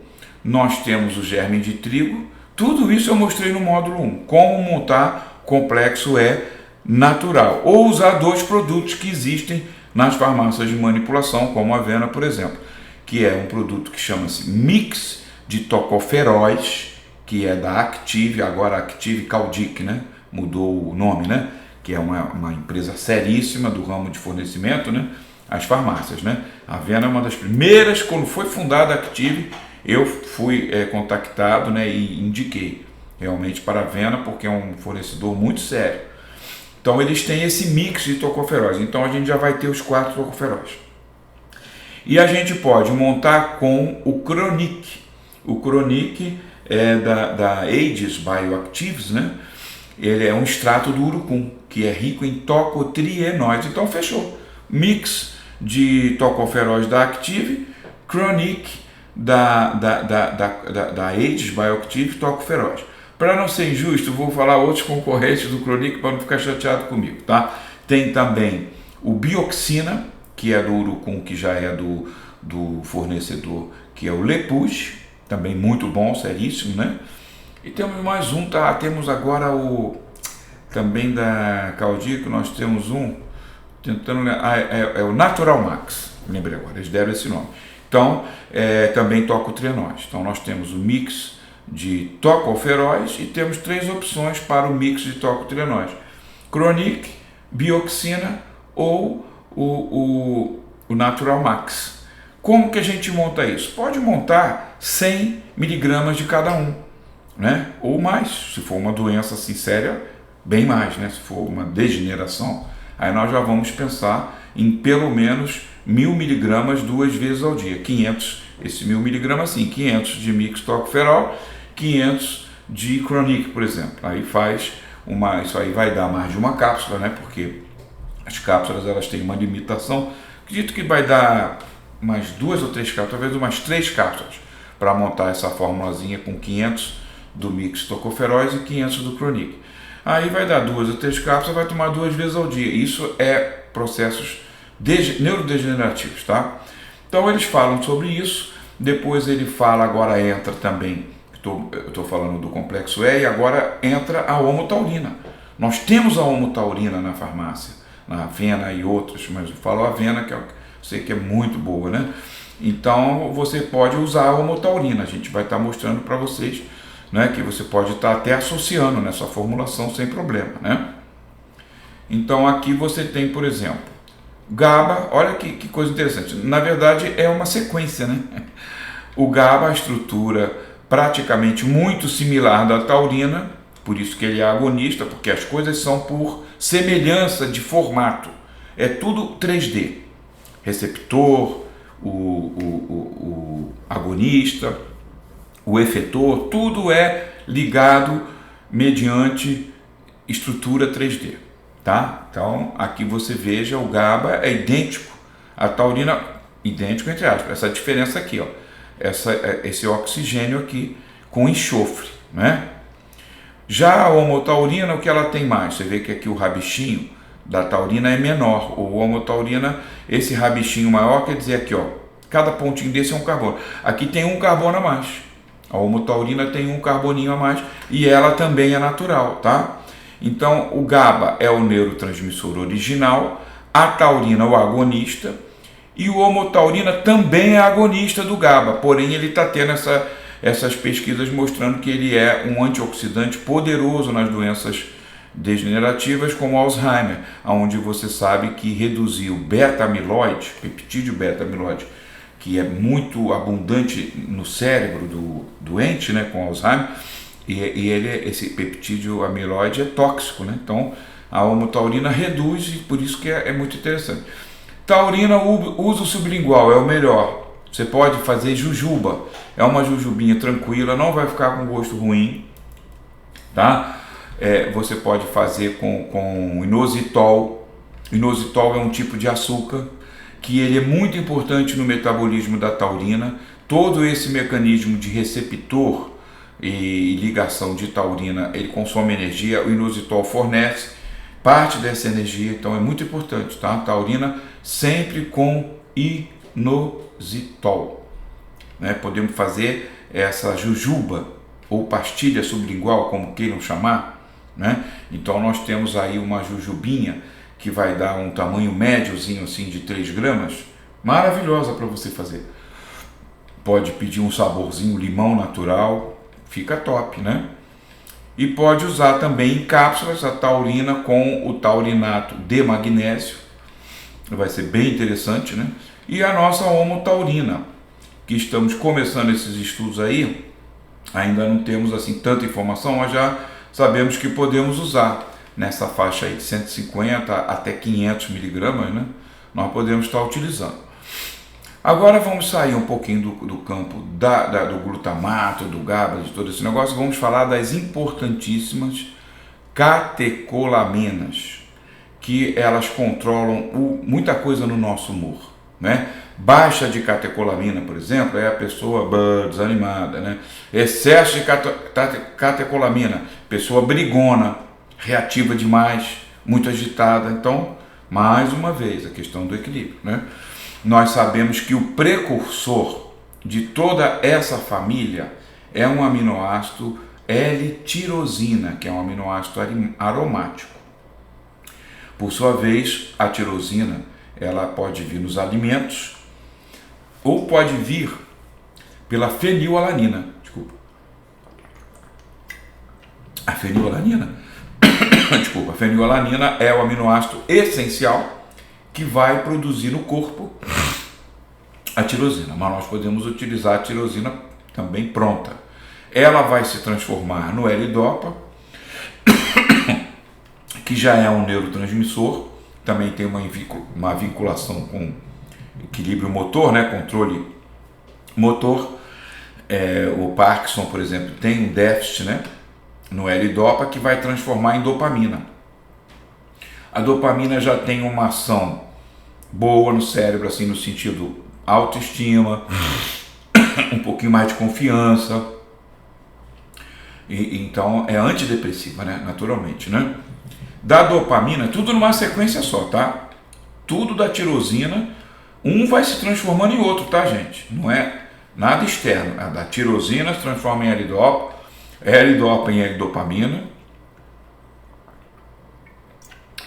nós temos o germe de trigo. Tudo isso eu mostrei no módulo 1, como montar complexo E natural, ou usar 2 produtos que existem nas farmácias de manipulação, como a avena, por exemplo, que é um produto que chama-se mix de tocoferóis, que é da Active, agora Active Caldic, né? Mudou o nome, né? Que é uma empresa seríssima do ramo de fornecimento, né? Às farmácias, né? A avena é uma das primeiras, quando foi fundada a Active, eu fui contactado, né, e indiquei realmente para a avena, porque é um fornecedor muito sério. Então eles têm esse mix de tocoferóis, então a gente já vai ter os 4 tocoferóis. E a gente pode montar com o Chronic. O Chronic é da Aegis Bioactives, né? Ele é um extrato do urucum, que é rico em tocotrienóis. Então fechou. Mix de tocoferóis da Active, Chronic da Aegis Bioactive, tocoferóis. Para não ser injusto, vou falar outros concorrentes do Chronic para não ficar chateado comigo, tá? Tem também o Bioxina, que é do urucum, que já é do fornecedor, que é o Lepus, também muito bom, seríssimo, né? E temos mais um, tá? Temos agora o também da Caldico, nós temos um, tentando é o Natural Max, lembrei agora, eles deram esse nome. Então, também tocotrienóis. Então, nós temos o mix de tocoferóis e temos 3 opções para o mix de tocotrienóis: Chronic, Bioxina ou o Natural Max. Como que a gente monta isso? Pode montar 100 miligramas de cada um, né? Ou mais, se for uma doença assim séria, bem mais, né? Se for uma degeneração, aí nós já vamos pensar em pelo menos 1000 miligramas 2 vezes ao dia. 500, esse 1000 miligramas sim, 500 de mix tocoferol, 500 de Chronic, por exemplo. Aí faz isso aí vai dar mais de uma cápsula, né? Porque as cápsulas elas têm uma limitação. Acredito que vai dar umas 2 ou 3 cápsulas, talvez umas 3 cápsulas para montar essa formulazinha com 500 do mix tocoferóis e 500 do Chronic. Aí vai dar 2 ou 3 cápsulas, vai tomar 2 vezes ao dia. Isso é processos neurodegenerativos, tá? Então eles falam sobre isso. Depois ele fala, agora entra também, eu estou falando do complexo E, e agora entra a homotaurina. Nós temos a homotaurina na farmácia, na avena e outros, mas eu falo avena, que eu sei que é muito boa, né? Então você pode usar a homotaurina, a gente vai estar mostrando para vocês, né, que você pode estar até associando nessa formulação sem problema, né? Então aqui você tem, por exemplo, GABA, olha que coisa interessante, na verdade é uma sequência, né? O GABA, a estrutura praticamente muito similar da taurina, por isso que ele é agonista, porque as coisas são por semelhança de formato, é tudo 3D, receptor, o agonista, o efetor, tudo é ligado mediante estrutura 3D, tá? Então aqui você veja, o GABA é idêntico à taurina, idêntico entre aspas, essa diferença aqui, ó, esse oxigênio aqui com enxofre, né? Já a homotaurina, o que ela tem mais? Você vê que aqui o rabichinho da taurina é menor, ou homotaurina, esse rabichinho maior quer dizer aqui, ó, cada pontinho desse é um carbono. Aqui tem um carbono a mais. A homotaurina tem um carboninho a mais e ela também é natural, tá? Então o GABA é o neurotransmissor original, a taurina o agonista e o homotaurina também é agonista do GABA, porém ele está tendo essas pesquisas mostrando que ele é um antioxidante poderoso nas doenças degenerativas como Alzheimer, onde você sabe que reduzir o beta-amiloide, peptídeo beta-amiloide, que é muito abundante no cérebro do doente, né, com Alzheimer, e esse peptídeo amiloide é tóxico, né? Então a homotaurina reduz e por isso que é muito interessante. Taurina, uso sublingual é o melhor. Você pode fazer jujuba, é uma jujubinha tranquila, não vai ficar com gosto ruim, tá? Você pode fazer com inositol. Inositol é um tipo de açúcar que ele é muito importante no metabolismo da taurina. Todo esse mecanismo de receptor e ligação de taurina, ele consome energia, o inositol fornece parte dessa energia, então é muito importante, tá? Taurina sempre com inositol, né? Podemos fazer essa jujuba ou pastilha sublingual, como queiram chamar, né? Então nós temos aí uma jujubinha que vai dar um tamanho médiozinho assim de 3 gramas, maravilhosa para você fazer. Pode pedir um saborzinho limão natural, fica top, né? E pode usar também em cápsulas a taurina com o taurinato de magnésio, vai ser bem interessante, né? E a nossa homotaurina, que estamos começando esses estudos aí, ainda não temos assim tanta informação, mas já sabemos que podemos usar nessa faixa aí de 150 até 500 miligramas, né? Nós podemos estar utilizando. Agora vamos sair um pouquinho do campo do glutamato, do GABA, de todo esse negócio. Vamos falar das importantíssimas catecolaminas, que elas controlam muita coisa no nosso humor, né? Baixa de catecolamina, por exemplo, é a pessoa desanimada, né? Excesso de catecolamina, pessoa brigona, reativa demais, muito agitada. Então, mais uma vez, a questão do equilíbrio, né? Nós sabemos que o precursor de toda essa família é um aminoácido L-tirosina, que é um aminoácido aromático. Por sua vez, a tirosina, ela pode vir nos alimentos ou pode vir pela fenilalanina. Desculpa. A fenilalanina, a fenilalanina é o aminoácido essencial que vai produzir no corpo a tirosina, mas nós podemos utilizar a tirosina também pronta. Ela vai se transformar no L-dopa, que já é um neurotransmissor, também tem uma vinculação com equilíbrio motor, né, controle motor. O Parkinson, por exemplo, tem um déficit, né, no L-dopa que vai transformar em dopamina. A dopamina já tem uma ação boa no cérebro, assim, no sentido autoestima, um pouquinho mais de confiança. Então é antidepressiva, né? Naturalmente, né? Da dopamina, tudo numa sequência só, tá? Tudo da tirosina, um vai se transformando em outro, tá, gente? Não é nada externo. A da tirosina se transforma em L-dopa, L-dopa em L-dopamina,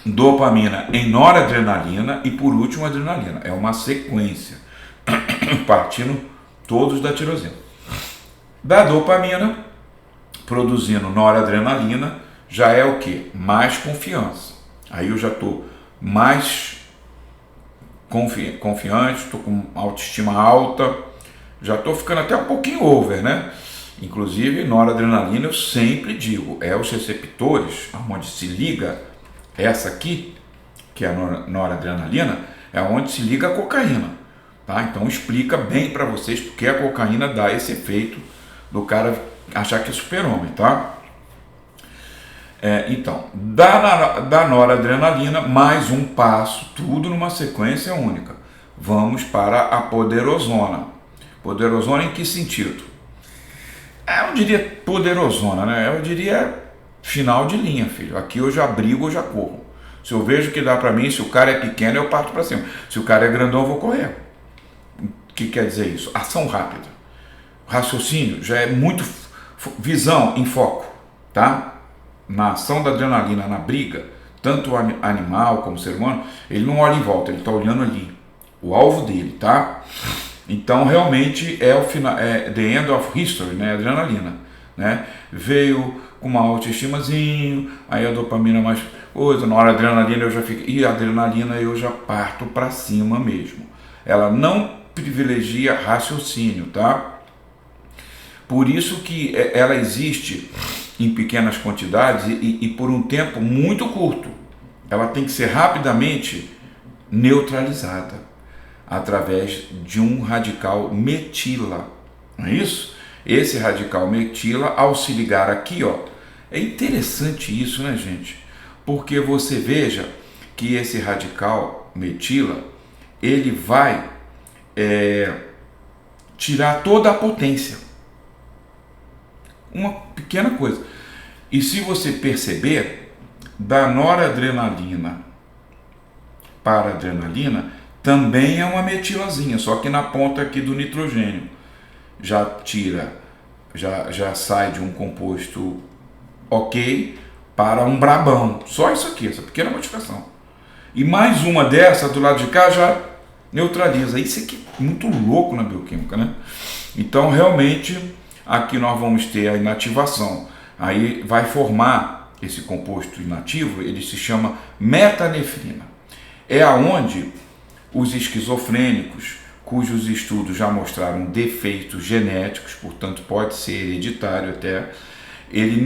dopamina em noradrenalina e por último adrenalina. É uma sequência, partindo todos da tirosina. Da dopamina, produzindo noradrenalina, já é o que? Mais confiança. Aí eu já estou mais confiante, estou com autoestima alta, já estou ficando até um pouquinho over, né? Inclusive, noradrenalina, eu sempre digo, é os receptores onde se liga essa aqui, que é a noradrenalina, é onde se liga a cocaína, tá? Então explica bem para vocês porque a cocaína dá esse efeito do cara achar que é super-homem, tá? Então, da noradrenalina, mais um passo, tudo numa sequência única. Vamos para a poderosona. Poderosona em que sentido? Eu não diria poderosona, né? Eu diria final de linha, filho. Aqui eu já brigo, eu já corro. Se eu vejo que dá pra mim, se o cara é pequeno, eu parto pra cima. Se o cara é grandão, eu vou correr. O que quer dizer isso? Ação rápida. Raciocínio já é muito visão em foco, tá? Na ação da adrenalina, na briga, tanto o animal como o ser humano, ele não olha em volta, ele tá olhando ali, o alvo dele, tá? Então realmente é o final, é the end of history, né? Adrenalina, né? Veio com uma autoestimazinho, aí a dopamina mais coisa, na hora da adrenalina eu já fico, e a adrenalina eu já parto para cima mesmo. Ela não privilegia raciocínio, tá? Por isso que ela existe em pequenas quantidades e por um tempo muito curto. Ela tem que ser rapidamente neutralizada através de um radical metila, não é isso? Esse radical metila, ao se ligar aqui, ó, é interessante isso, né, gente? Porque você veja que esse radical metila, ele vai tirar toda a potência. uma pequena coisa. E se você perceber, da noradrenalina para a adrenalina também é uma metilazinha, só que na ponta aqui do nitrogênio. Já tira, já sai de um composto ok para um brabão. Só isso aqui, essa pequena modificação. E mais uma dessa do lado de cá já neutraliza. Isso aqui é muito louco na bioquímica, né? Então, realmente, aqui nós vamos ter a inativação. Aí vai formar esse composto inativo, ele se chama metanefrina. É aonde os esquizofrênicos, cujos estudos já mostraram defeitos genéticos, portanto pode ser hereditário até, ele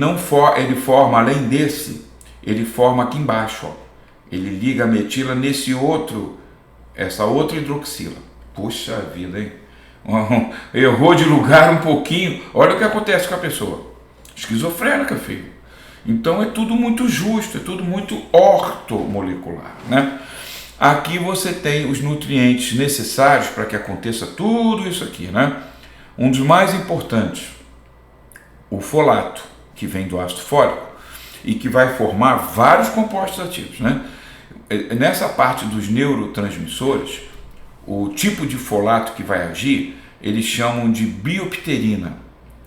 forma, além desse, ele forma aqui embaixo, ó, ele liga a metila essa outra hidroxila. Puxa vida, hein? Errou de lugar um pouquinho, olha o que acontece com a pessoa. Esquizofrênica, filho. Então é tudo muito justo, é tudo muito ortomolecular, né? Aqui você tem os nutrientes necessários para que aconteça tudo isso aqui, né? Um dos mais importantes, o folato, que vem do ácido fólico e que vai formar vários compostos ativos, né? Nessa parte dos neurotransmissores, o tipo de folato que vai agir, eles chamam de biopterina,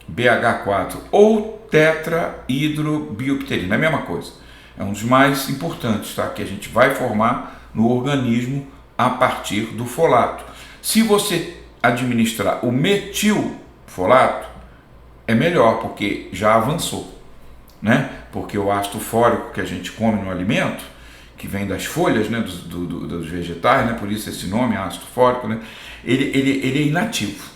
BH4, ou tetrahidrobiopterina, é a mesma coisa. É um dos mais importantes, tá? Que a gente vai formar no organismo a partir do folato. Se você administrar o metilfolato, é melhor, porque já avançou, né? Porque o ácido fólico que a gente come no alimento, que vem das folhas, né, dos vegetais, né, por isso esse nome, ácido fólico, né, ele é inativo.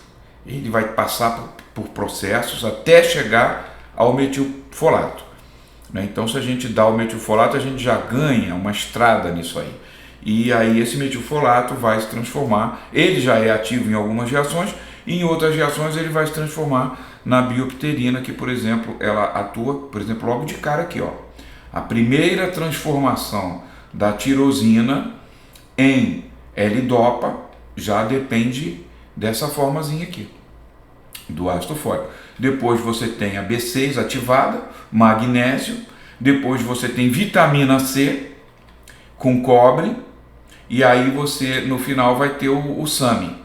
Ele vai passar por processos até chegar ao metilfolato, né? Então, se a gente dá o metilfolato, a gente já ganha uma estrada nisso aí. E aí esse metilfolato vai se transformar, ele já é ativo em algumas reações, e em outras reações ele vai se transformar na biopterina, que, por exemplo, ela atua, por exemplo, logo de cara aqui, ó. A primeira transformação da tirosina em L-dopa já depende dessa formazinha aqui, do ácido fólico. Depois você tem a B6 ativada, magnésio, depois você tem vitamina C com cobre, e aí você no final vai ter o SAMe.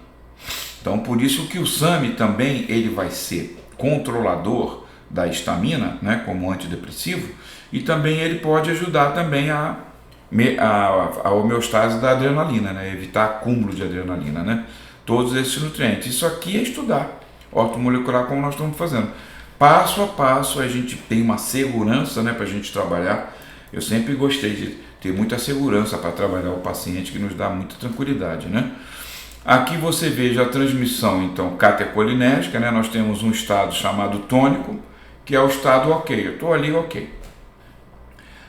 Então por isso que o SAMe também ele vai ser controlador da histamina, né, como antidepressivo, e também ele pode ajudar também a homeostase da adrenalina, né, evitar acúmulo de adrenalina, né, todos esses nutrientes. Isso aqui é estudar ortomolecular como nós estamos fazendo. Passo a passo a gente tem uma segurança, né, para a gente trabalhar. Eu sempre gostei de ter muita segurança para trabalhar o paciente, que nos dá muita tranquilidade, né? Aqui você veja a transmissão, então, catecolinérgica, né? Nós temos um estado chamado tônico, que é o estado ok. Eu estou ali ok.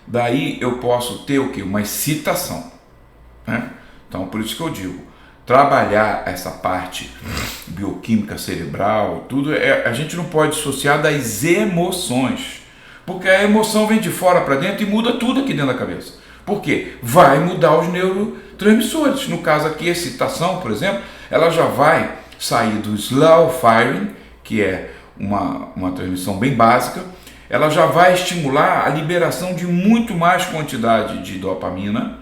Daí eu posso ter o quê? Uma excitação, né? Então, por isso que eu digo, trabalhar essa parte bioquímica cerebral, tudo, a gente não pode dissociar das emoções, porque a emoção vem de fora para dentro e muda tudo aqui dentro da cabeça. Por quê? Vai mudar os neurotransmissores. No caso aqui, a excitação, por exemplo, ela já vai sair do slow firing, que é uma transmissão bem básica, ela já vai estimular a liberação de muito mais quantidade de dopamina,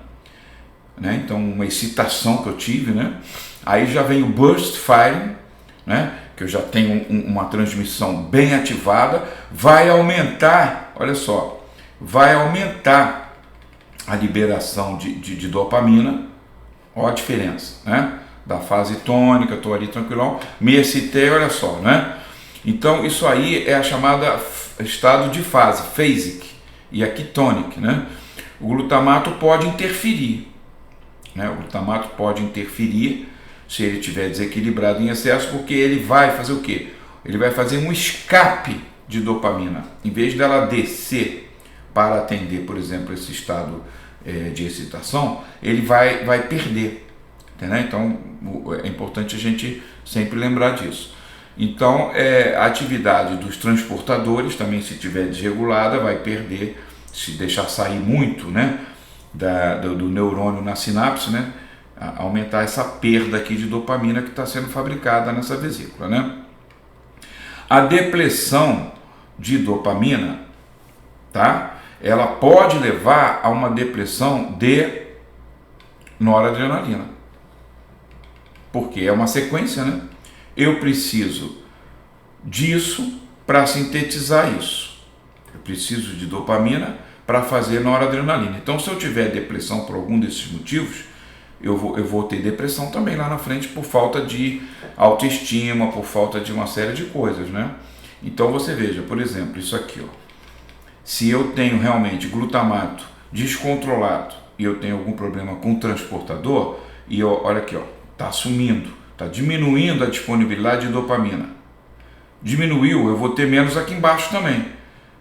né? Então, uma excitação que eu tive, né? Aí já vem o burst firing, né? Que eu já tenho uma transmissão bem ativada, vai aumentar, olha só, vai aumentar a liberação de dopamina. Olha a diferença, né? Da fase tônica, estou ali tranquilão, me excitei, olha só, né? Então isso aí é a chamada estado de fase, phasic, e aqui tonic, né? O glutamato pode interferir, né? O glutamato pode interferir se ele estiver desequilibrado em excesso, porque ele vai fazer o quê? Ele vai fazer um escape de dopamina, em vez dela descer para atender, por exemplo, esse estado de excitação, ele vai perder, entendeu? Então é importante a gente sempre lembrar disso. Então a atividade dos transportadores também, se estiver desregulada, vai perder, se deixar sair muito, né, do neurônio na sinapse, né, aumentar essa perda aqui de dopamina que está sendo fabricada nessa vesícula, né? A depressão de dopamina, tá? Ela pode levar a uma depressão de noradrenalina. Porque é uma sequência, né? Eu preciso disso para sintetizar isso. Eu preciso de dopamina para fazer noradrenalina. Então, se eu tiver depressão por algum desses motivos, eu vou ter depressão também lá na frente por falta de autoestima, por falta de uma série de coisas, né? Então, você veja, por exemplo, isso aqui, ó. Se eu tenho realmente glutamato descontrolado e eu tenho algum problema com o transportador, e olha aqui, ó, tá sumindo, tá diminuindo a disponibilidade de dopamina. Diminuiu, eu vou ter menos aqui embaixo também.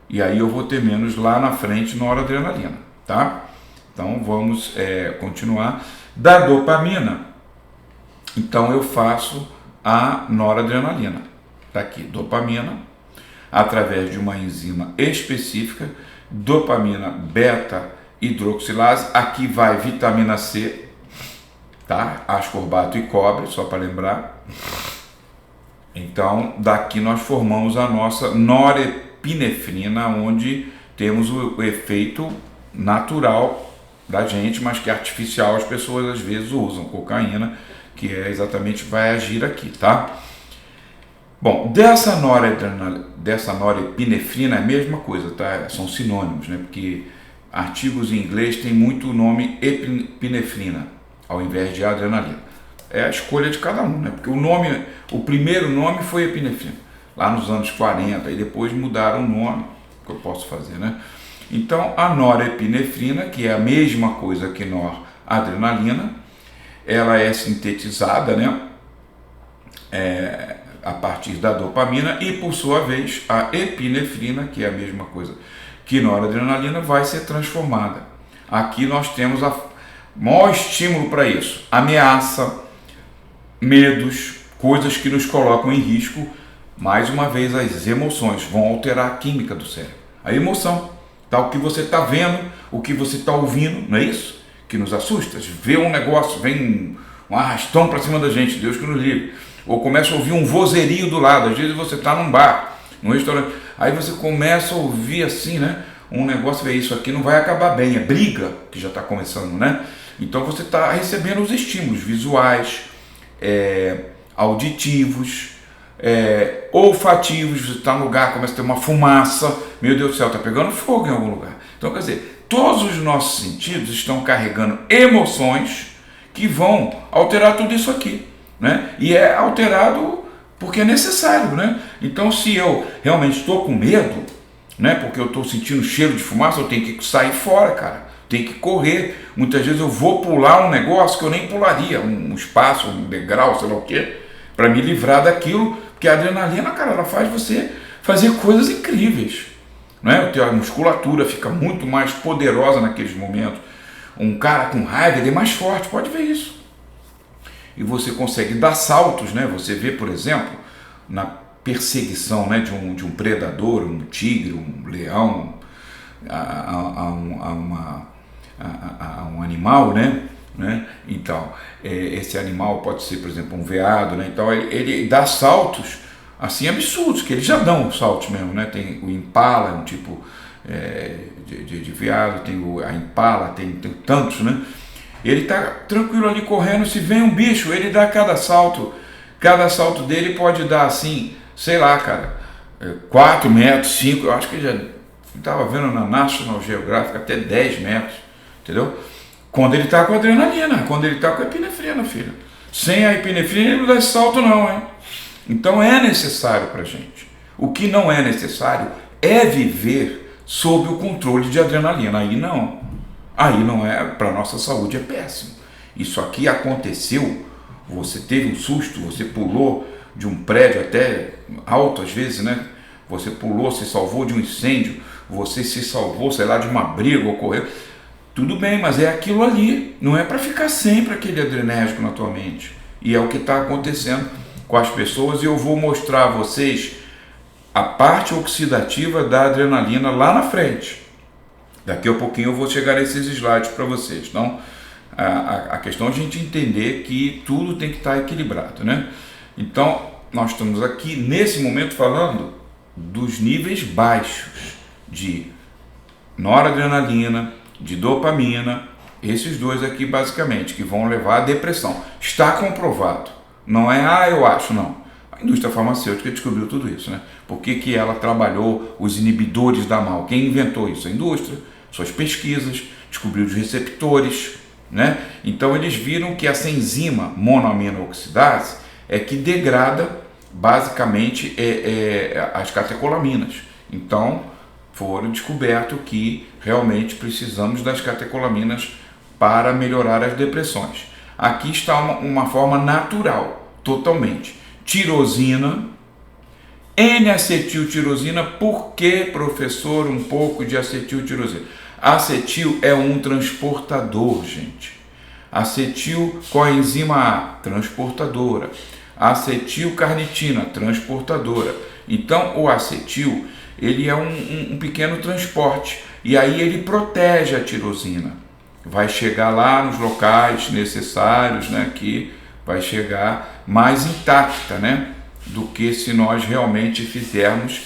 E aí eu vou ter menos lá na frente noradrenalina, tá? Então vamos continuar. Da dopamina, então eu faço a noradrenalina. Tá aqui, dopamina, através de uma enzima específica, dopamina beta-hidroxilase. Aqui vai vitamina C, tá? Ascorbato e cobre, só para lembrar. Então, daqui nós formamos a nossa norepinefrina, onde temos o efeito natural da gente, mas que artificial as pessoas às vezes usam, cocaína, que é exatamente vai agir aqui, tá? Bom, dessa norepinefrina é a mesma coisa, tá? São sinônimos, né? Porque artigos em inglês tem muito nome epinefrina, ao invés de adrenalina. É a escolha de cada um, né? Porque o primeiro nome foi epinefrina, lá nos anos 40, e depois mudaram o nome, que eu posso fazer, né? Então, a norepinefrina, que é a mesma coisa que noradrenalina, ela é sintetizada, né? A partir da dopamina, e por sua vez a epinefrina, que é a mesma coisa que noradrenalina, vai ser transformada. Aqui nós temos o maior estímulo para isso: ameaça, medos, coisas que nos colocam em risco. Mais uma vez, as emoções vão alterar a química do cérebro. A emoção, tá? O que você está vendo, o que você está ouvindo, não é isso? Que nos assusta. Vê um negócio, vem um arrastão para cima da gente, Deus que nos livre. Ou começa a ouvir um vozerio do lado. Às vezes você está num bar, num restaurante, aí você começa a ouvir assim, né? Um negócio, isso aqui não vai acabar bem, é briga que já está começando, né? Então você está recebendo os estímulos visuais, auditivos, olfativos. Você está no lugar, começa a ter uma fumaça, meu Deus do céu, está pegando fogo em algum lugar. Então, quer dizer, todos os nossos sentidos estão carregando emoções que vão alterar tudo isso aqui, né? E é alterado porque é necessário, né? Então, se eu realmente estou com medo, né, porque eu estou sentindo cheiro de fumaça, eu tenho que sair fora, cara. Tem que correr. Muitas vezes eu vou pular um negócio que eu nem pularia, um espaço, um degrau, sei lá o quê, para me livrar daquilo, porque a adrenalina, cara, ela faz você fazer coisas incríveis, né? A musculatura fica muito mais poderosa naqueles momentos. Um cara com raiva, ele é mais forte, pode ver isso. E você consegue dar saltos, né? Você vê, por exemplo, na perseguição, né, de um predador, um tigre, um leão, a um animal, né? Então, esse animal pode ser, por exemplo, um veado, né? Então ele dá saltos assim absurdos, que eles já dão saltos mesmo, né? Tem o impala, um tipo de veado, tem a impala, tem tantos, né? Ele está tranquilo ali correndo, se vem um bicho, ele dá cada salto dele pode dar assim, sei lá, cara, 4 metros, 5, eu acho que já estava vendo na National Geographic até 10 metros, entendeu? Quando ele está com adrenalina, quando ele está com a epinefrina, filho. Sem a epinefrina ele não dá esse salto não, hein? Então é necessário para a gente. O que não é necessário é viver sob o controle de adrenalina. Aí não é, para a nossa saúde é péssimo. Isso aqui aconteceu, você teve um susto, você pulou de um prédio até alto às vezes, né? Você pulou, se salvou de um incêndio, você se salvou, sei lá, de uma briga, ocorreu. Tudo bem, mas é aquilo ali, não é para ficar sempre aquele adrenérgico na tua mente. E é o que está acontecendo com as pessoas, e eu vou mostrar a vocês a parte oxidativa da adrenalina lá na frente. Daqui a pouquinho eu vou chegar a esses slides para vocês. Então, a questão é a gente entender que tudo tem que estar equilibrado, né? Então, nós estamos aqui nesse momento falando dos níveis baixos de noradrenalina, de dopamina, esses dois aqui basicamente, que vão levar à depressão. Está comprovado. Não é, eu acho, não. A indústria farmacêutica descobriu tudo isso, né? Por que ela trabalhou os inibidores da MAO? Quem inventou isso? A indústria, suas pesquisas, descobriu os receptores, né? Então eles viram que essa enzima monoamino-oxidase é que degrada basicamente as catecolaminas. Então foram descoberto que realmente precisamos das catecolaminas para melhorar as depressões. Aqui está uma forma natural, totalmente. Tirosina, N-acetiltirosina. Por que, professor, um pouco de acetiltirosina? Acetil é um transportador, gente. Acetil coenzima A, transportadora. Acetilcarnitina, transportadora. Então, o acetil, ele é um pequeno transporte, e aí ele protege a tirosina. Vai chegar lá nos locais necessários, né, que vai chegar mais intacta, né, do que se nós realmente fizermos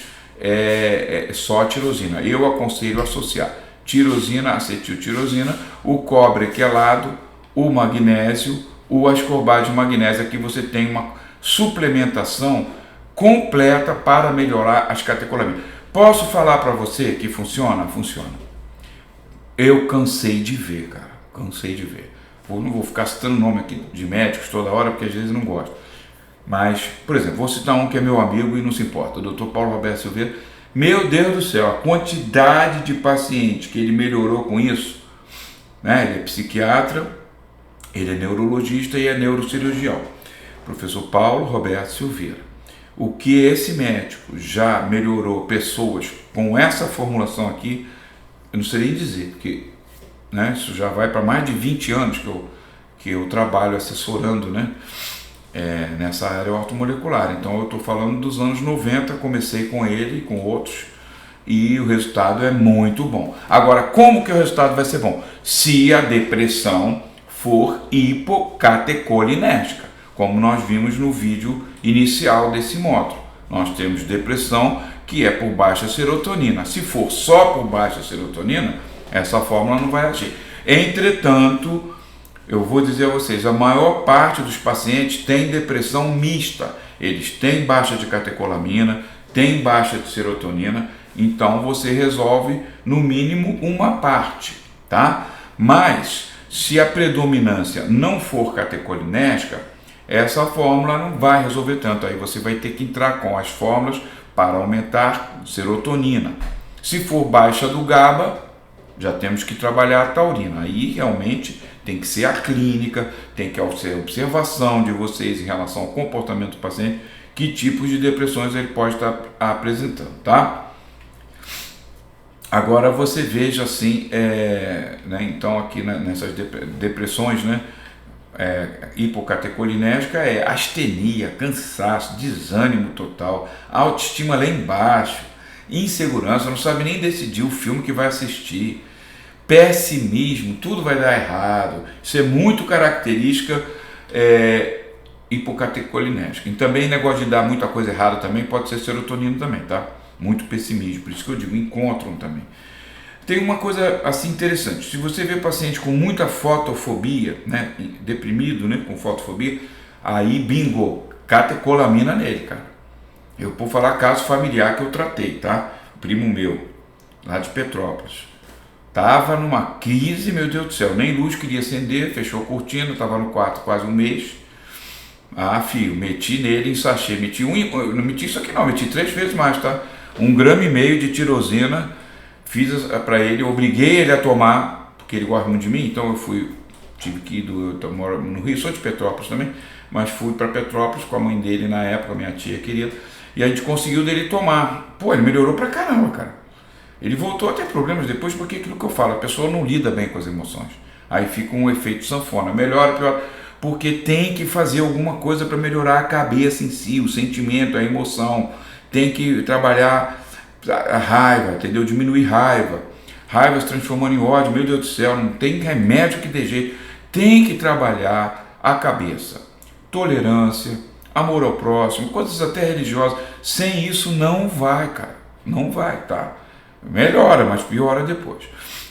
só tirosina. Eu aconselho associar tirosina, acetiltirosina, o cobre quelado, o magnésio, o ascorbate de magnésio. Aqui você tem uma suplementação completa para melhorar as catecolaminas. Posso falar para você que funciona? Funciona. Eu cansei de ver, cara. Cansei de ver. Eu não vou ficar citando nome aqui de médicos toda hora, porque às vezes não gosto. Mas, por exemplo, vou citar um que é meu amigo e não se importa, o Dr. Paulo Roberto Silveira. Meu Deus do céu, a quantidade de pacientes que ele melhorou com isso, né? Ele é psiquiatra, ele é neurologista e é neurocirurgião. Professor Paulo Roberto Silveira. O que esse médico já melhorou pessoas com essa formulação aqui, eu não sei nem dizer, porque, né, isso já vai para mais de 20 anos que eu trabalho assessorando, né, nessa área ortomolecular. Então eu estou falando dos anos 90, comecei com ele e com outros, e o resultado é muito bom. Agora, como que o resultado vai ser bom? Se a depressão for hipocatecolinérgica, como nós vimos no vídeo inicial desse módulo. Nós temos depressão que é por baixa serotonina. Se for só por baixa serotonina, essa fórmula não vai agir. Entretanto, eu vou dizer a vocês, a maior parte dos pacientes tem depressão mista. Eles têm baixa de catecolamina, têm baixa de serotonina, então você resolve no mínimo uma parte, tá? Mas se a predominância não for catecolinérgica, essa fórmula não vai resolver tanto. Aí você vai ter que entrar com as fórmulas para aumentar serotonina. Se for baixa do GABA, já temos que trabalhar a taurina. Aí realmente tem que ser a clínica, tem que ser a observação de vocês em relação ao comportamento do paciente, que tipos de depressões ele pode estar apresentando, tá? Agora você veja assim, né, então aqui nessas depressões, né, hipocatecolinérgica é astenia, cansaço, desânimo total, autoestima lá embaixo, insegurança, não sabe nem decidir o filme que vai assistir, pessimismo, tudo vai dar errado. Isso é muito característica hipocatecolinérgica. E também negócio de dar muita coisa errada também pode ser serotonina também, tá? Muito pessimismo, por isso que eu digo, encontram também. Tem uma coisa assim interessante, se você vê paciente com muita fotofobia, né, deprimido, né, com fotofobia, aí bingo, catecolamina nele, cara. Eu vou falar caso familiar que eu tratei, tá? Primo meu, lá de Petrópolis, tava numa crise, meu Deus do céu, nem luz queria acender, fechou a cortina, tava no quarto quase um mês. Ah, filho, meti nele em sachê, não meti isso aqui não, meti 3 vezes mais, tá? 1,5 gramas de tirosina, fiz para ele, obriguei ele a tomar, porque ele gosta muito de mim, então eu tive que ir, eu moro no Rio, sou de Petrópolis também, mas fui para Petrópolis com a mãe dele na época, minha tia querida, e a gente conseguiu dele tomar. Pô, ele melhorou pra caramba, cara. Ele voltou a ter problemas depois, porque aquilo que eu falo, a pessoa não lida bem com as emoções. Aí fica um efeito sanfona, melhora, pior, porque tem que fazer alguma coisa para melhorar a cabeça em si, o sentimento, a emoção, tem que trabalhar a raiva, entendeu? Diminuir raiva se transformando em ódio, meu Deus do céu, não tem remédio que dê jeito, tem que trabalhar a cabeça, tolerância, amor ao próximo, coisas até religiosas. Sem isso não vai, cara. Não vai, tá? Melhora, mas piora depois.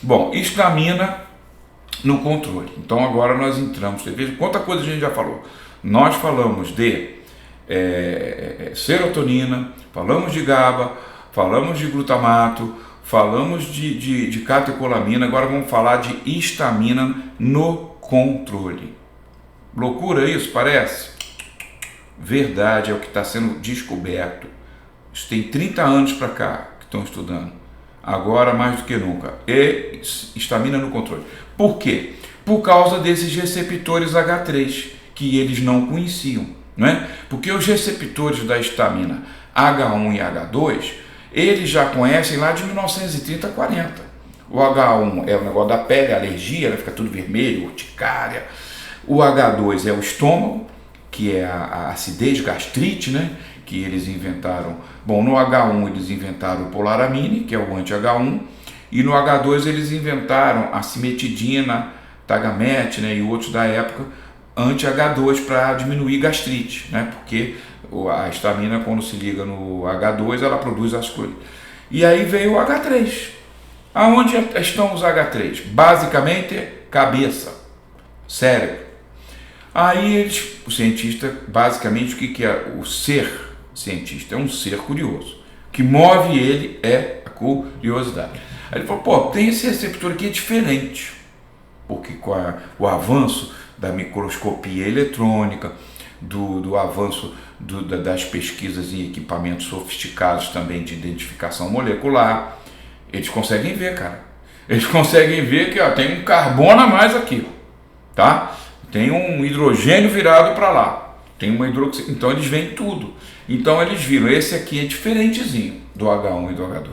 Bom, histamina no controle. Então agora nós entramos. Você veja quanta coisa a gente já falou. Nós falamos de serotonina, falamos de GABA, falamos de glutamato, falamos de catecolamina. Agora vamos falar de histamina no controle. Loucura isso, parece? Verdade, é o que está sendo descoberto. Isso tem 30 anos para cá que estão estudando. Agora mais do que nunca. E histamina no controle. Por quê? Por causa desses receptores H3 que eles não conheciam, né? Porque os receptores da histamina H1 e H2, eles já conhecem lá de 1930 a 40. O H1 é o negócio da pele, a alergia, ela fica tudo vermelho, urticária. O H2 é o estômago, que é a acidez, gastrite, né? Que eles inventaram. Bom, no H1 eles inventaram o polaramine, que é o anti-H1, e no H2 eles inventaram a cimetidina, Tagamet, né? E outros da época, anti-H2 para diminuir gastrite, né? Porque a histamina, quando se liga no H2, ela produz as coisas. E aí veio o H3. Aonde estão os H3? Basicamente, cabeça, cérebro. Aí o cientista, basicamente, o que é o ser cientista? É um ser curioso. O que move ele é a curiosidade. Aí ele falou, pô, tem esse receptor aqui diferente, porque com o avanço da microscopia eletrônica, do avanço das pesquisas em equipamentos sofisticados também de identificação molecular, eles conseguem ver, cara. Eles conseguem ver que ó, tem um carbono a mais aqui, tá? Tem um hidrogênio virado para lá, tem uma hidroxi... Então eles veem tudo. Então eles viram, esse aqui é diferentezinho do H1 e do H2.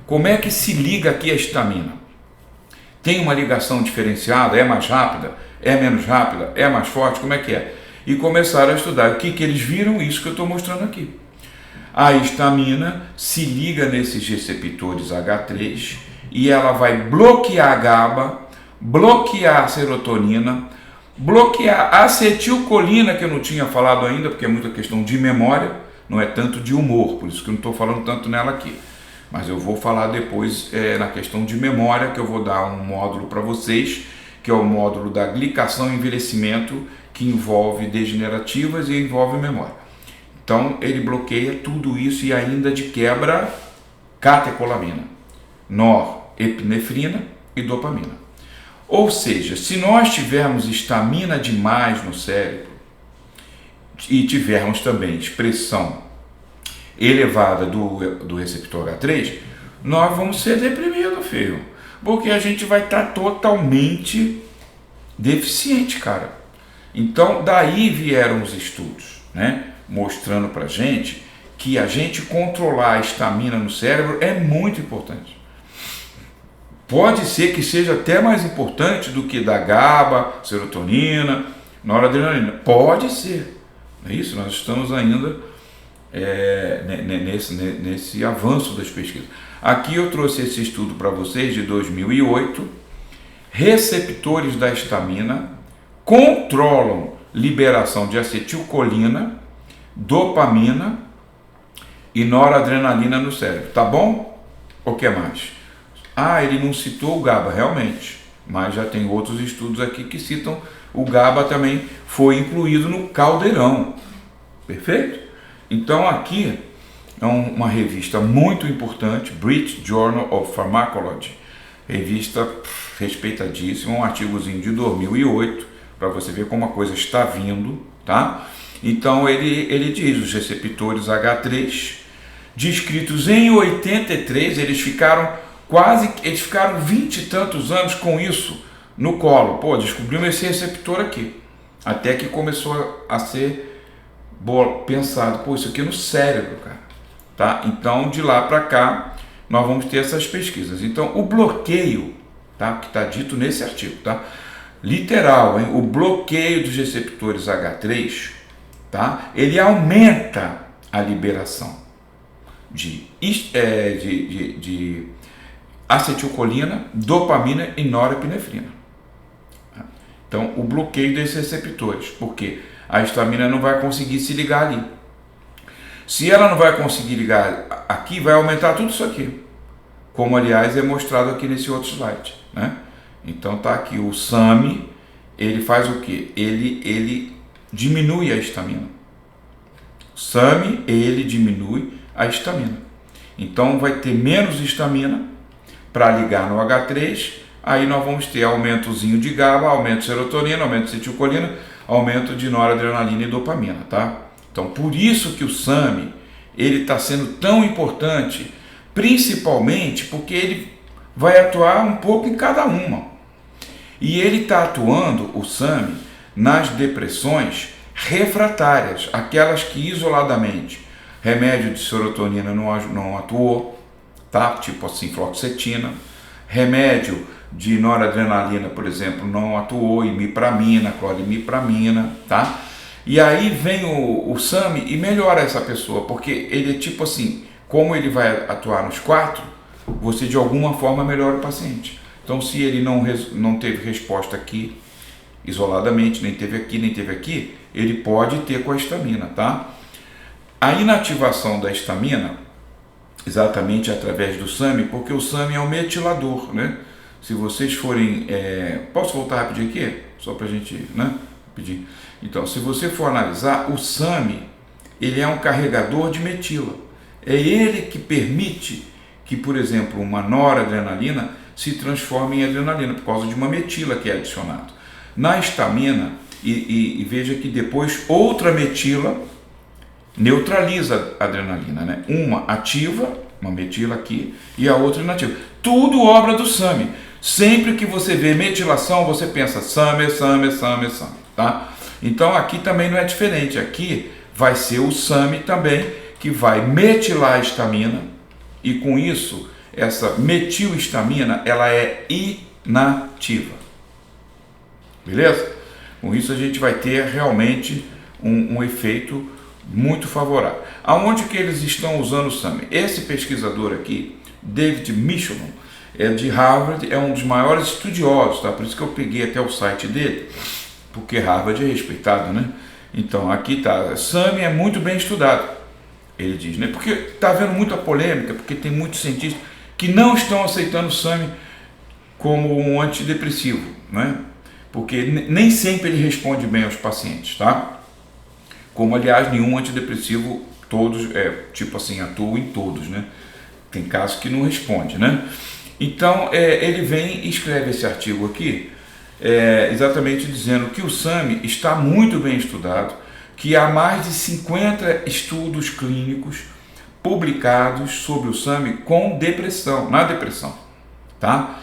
Como é que se liga aqui a histamina? Tem uma ligação diferenciada? É mais rápida? É menos rápida? É mais forte? Como é que é? E começaram a estudar. O que eles viram? Isso que eu estou mostrando aqui. A histamina se liga nesses receptores H3 e ela vai bloquear a GABA, bloquear a serotonina, bloquear a acetilcolina, que eu não tinha falado ainda, porque é muita questão de memória, não é tanto de humor, por isso que eu não estou falando tanto nela aqui. Mas eu vou falar depois na questão de memória, que eu vou dar um módulo para vocês, que é o módulo da glicação e envelhecimento, que envolve degenerativas e envolve memória. Então ele bloqueia tudo isso e ainda de quebra catecolamina, norepinefrina e dopamina. Ou seja, se nós tivermos histamina demais no cérebro e tivermos também expressão elevada do receptor H3, nós vamos ser deprimidos, filho. Porque a gente vai estar totalmente deficiente, cara. Então, daí vieram os estudos, né? Mostrando pra gente que a gente controlar a histamina no cérebro é muito importante. Pode ser que seja até mais importante do que da GABA, serotonina, noradrenalina. Pode ser. É isso, nós estamos ainda nesse avanço das pesquisas. Aqui eu trouxe esse estudo para vocês de 2008. Receptores da histamina controlam liberação de acetilcolina, dopamina e noradrenalina no cérebro. Tá bom? O que mais? Ah, ele não citou o GABA, realmente, mas já tem outros estudos aqui que citam o GABA também foi incluído no caldeirão. Perfeito? Então aqui é uma revista muito importante, British Journal of Pharmacology, revista respeitadíssima, um artigozinho de 2008, para você ver como a coisa está vindo, tá? Então ele diz, os receptores H3, descritos em 83, eles ficaram 20 e tantos anos com isso no colo. Pô, descobrimos esse receptor aqui. Até que começou a ser pensado, pô, isso aqui é no cérebro, cara. Tá? Então, de lá para cá, nós vamos ter essas pesquisas. Então, o bloqueio, tá? Que está dito nesse artigo, tá? Literal, hein? O bloqueio dos receptores H3, tá? Ele aumenta a liberação de acetilcolina, dopamina e norepinefrina. Então, o bloqueio desses receptores, porque a histamina não vai conseguir se ligar ali. Se ela não vai conseguir ligar aqui, vai aumentar tudo isso aqui, como aliás é mostrado aqui nesse outro slide, né? Então tá aqui o SAMe, ele faz o que? Ele diminui a histamina. O SAMe, ele diminui a histamina. Então vai ter menos histamina para ligar no H3, aí nós vamos ter aumentozinho de GABA, aumento de serotonina, aumento de acetilcolina, aumento de noradrenalina e dopamina, tá? Então por isso que o SAMe, ele está sendo tão importante, principalmente porque ele vai atuar um pouco em cada uma. E ele está atuando, o SAMe, nas depressões refratárias, aquelas que isoladamente remédio de serotonina não atuou, tá? Tipo assim, fluoxetina. Remédio de noradrenalina, por exemplo, não atuou, imipramina, clorimipramina, tá? E aí vem o SAMe e melhora essa pessoa, porque ele é tipo assim, como ele vai atuar nos 4, você de alguma forma melhora o paciente. Então se ele não teve resposta aqui, isoladamente, nem teve aqui, ele pode ter com a histamina, tá? A inativação da histamina, exatamente através do SAMe, porque o SAMe é um metilador, né? Se vocês forem... posso voltar rapidinho aqui? Só pra gente, né? Pedir. Então, se você for analisar, o SAMe, ele é um carregador de metila. É ele que permite que, por exemplo, uma noradrenalina se transforme em adrenalina, por causa de uma metila que é adicionado. Na histamina, e veja que depois outra metila neutraliza a adrenalina, né? Uma ativa, uma metila aqui, e a outra inativa. Tudo obra do SAMe. Sempre que você vê metilação, você pensa SAMe, tá? Então aqui também não é diferente. Aqui vai ser o SAMe também, que vai metilar a histamina, e com isso, essa metilhistamina, ela é inativa. Beleza? Com isso a gente vai ter realmente um efeito muito favorável. Aonde que eles estão usando o SAMe? Esse pesquisador aqui, David Michelson, é de Harvard, é um dos maiores estudiosos, tá? Por isso que eu peguei até o site dele, porque Harvard é respeitado, né? Então aqui tá, SAMe é muito bem estudado, ele diz, né? Porque tá havendo muita polêmica, porque tem muitos cientistas que não estão aceitando o SAMe como um antidepressivo, né? Porque nem sempre ele responde bem aos pacientes, tá? Como, aliás, nenhum antidepressivo, todos, tipo assim, atua em todos, né? Tem casos que não responde, né? Então, ele vem e escreve esse artigo aqui, exatamente dizendo que o SAMe está muito bem estudado, que há mais de 50 estudos clínicos publicados sobre o SAMe com depressão, na depressão, tá?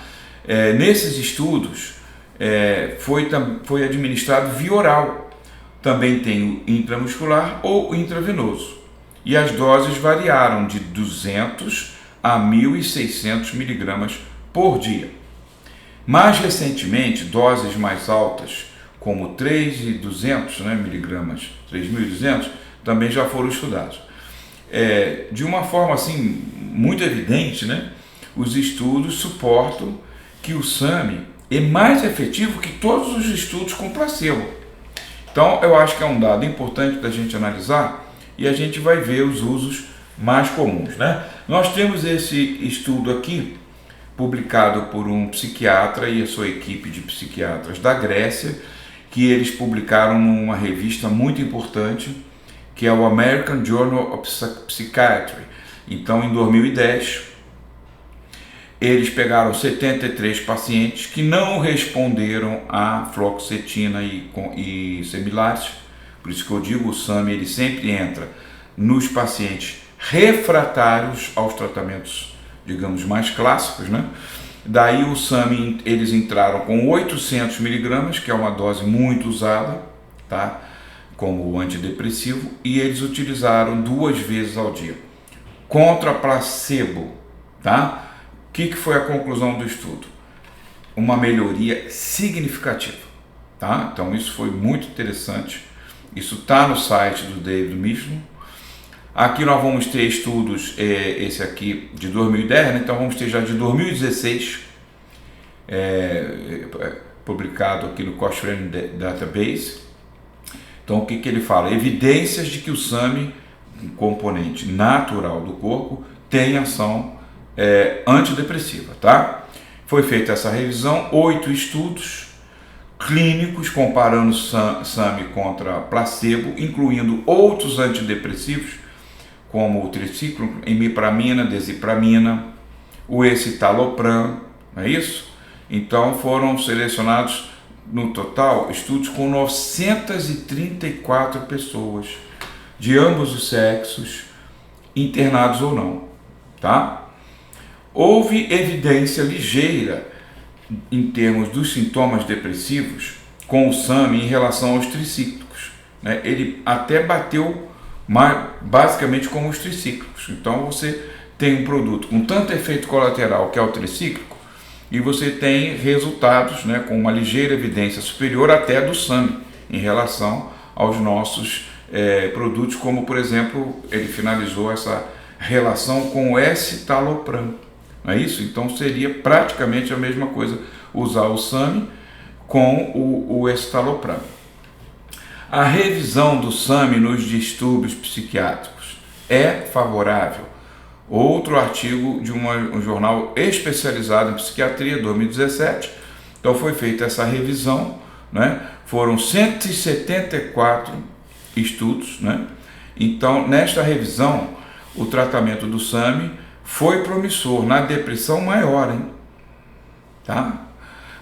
Nesses estudos, foi administrado via oral. Também tem o intramuscular ou intravenoso. E as doses variaram de 200 a 1.600 miligramas por dia. Mais recentemente, doses mais altas, como 3.200 miligramas, 3.200, também já foram estudados. De uma forma assim, muito evidente, né? Os estudos suportam que o SAMe é mais efetivo que todos os estudos com placebo. Então, eu acho que é um dado importante da gente analisar e a gente vai ver os usos mais comuns, né? Nós temos esse estudo aqui, publicado por um psiquiatra e a sua equipe de psiquiatras da Grécia, que eles publicaram numa revista muito importante, que é o American Journal of Psychiatry. Então, em 2010, eles pegaram 73 pacientes que não responderam à fluoxetina e similares. Por isso que eu digo, o SAMe ele sempre entra nos pacientes refratários aos tratamentos, digamos, mais clássicos, né? Daí o SAMe, eles entraram com 800 miligramas, que é uma dose muito usada, tá? Como antidepressivo, e eles utilizaram 2 vezes ao dia, contra placebo, tá? O que foi a conclusão do estudo? Uma melhoria significativa, tá? Então isso foi muito interessante, isso está no site do David Michelson. Aqui nós vamos ter estudos, esse aqui de 2010, né? Então vamos ter já de 2016, publicado aqui no Cochrane Database, Então o que ele fala? Evidências de que o SAMe, um componente natural do corpo, tem ação antidepressiva, tá? Foi feita essa revisão, 8 estudos clínicos comparando SAMe contra placebo, incluindo outros antidepressivos, como o triciclo, imipramina, desipramina, o escitalopram, não é isso? Então foram selecionados, no total, estudos com 934 pessoas, de ambos os sexos, internados ou não, tá? Houve evidência ligeira em termos dos sintomas depressivos com o SAMe em relação aos tricíclicos, né? Ele até bateu basicamente como os tricíclicos. Então você tem um produto com tanto efeito colateral, que é o tricíclico, e você tem resultados, né, com uma ligeira evidência superior até do SAMe em relação aos nossos produtos, como por exemplo, ele finalizou essa relação com o escitalopram, não é isso? Então seria praticamente a mesma coisa usar o SAMe com o escitalopram. A revisão do SAMe nos distúrbios psiquiátricos é favorável. Outro artigo de um jornal especializado em psiquiatria, 2017. Então foi feita essa revisão, né? Foram 174 estudos, né? Então, nesta revisão, o tratamento do SAMe foi promissor na depressão maior, hein? Tá?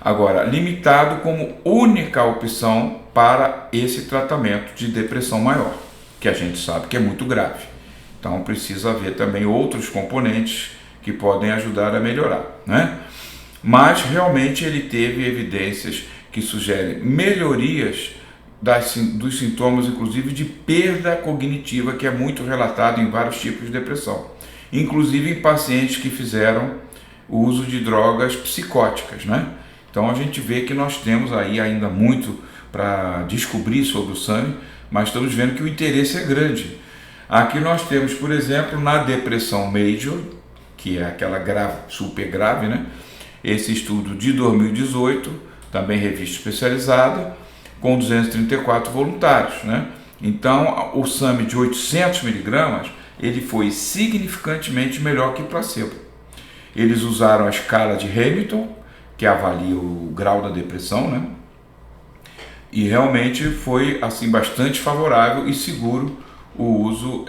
Agora, limitado como única opção para esse tratamento de depressão maior, que a gente sabe que é muito grave. Então precisa haver também outros componentes que podem ajudar a melhorar, né? Mas realmente ele teve evidências que sugerem melhorias dos sintomas, inclusive de perda cognitiva, que é muito relatado em vários tipos de depressão, inclusive em pacientes que fizeram o uso de drogas psicóticas, né? Então a gente vê que nós temos aí ainda muito para descobrir sobre o SAMe, mas estamos vendo que o interesse é grande. Aqui nós temos, por exemplo, na depressão major, que é aquela grave, super grave, né? Esse estudo de 2018, também revista especializada, com 234 voluntários, né? Então, o SAMe de 800 miligramas, ele foi significantemente melhor que placebo. Eles usaram a escala de Hamilton, que avalia o grau da depressão, né? E realmente foi assim bastante favorável e seguro o uso,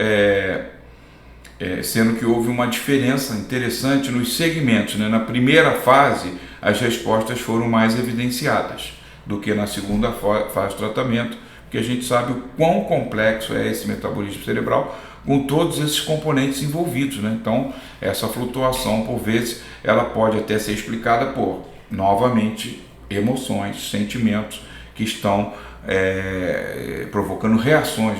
sendo que houve uma diferença interessante nos segmentos, né? Na primeira fase, as respostas foram mais evidenciadas do que na segunda fase do tratamento, porque a gente sabe o quão complexo é esse metabolismo cerebral com todos esses componentes envolvidos, né? Então, essa flutuação, por vezes, ela pode até ser explicada por, novamente, emoções, sentimentos que estão provocando reações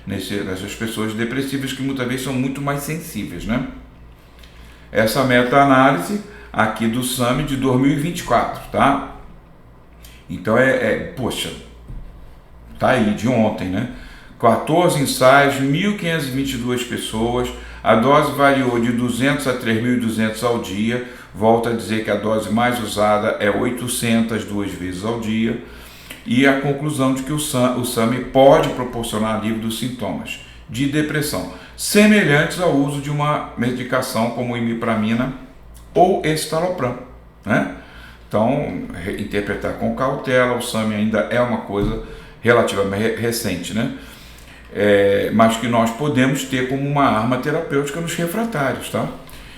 nessas pessoas depressivas, que muitas vezes são muito mais sensíveis, né? Essa meta-análise aqui do SAMe de 2024, tá? Então poxa, tá aí de ontem, né? 14 ensaios, 1.522 pessoas, a dose variou de 200 a 3.200 ao dia, volto a dizer que a dose mais usada é 800 duas vezes ao dia, e a conclusão de que o SAMe pode proporcionar alívio dos sintomas de depressão, semelhantes ao uso de uma medicação como imipramina ou escitalopram, né? Então, interpretar com cautela, o SAMe ainda é uma coisa relativamente recente, né? Mas que nós podemos ter como uma arma terapêutica nos refratários, tá?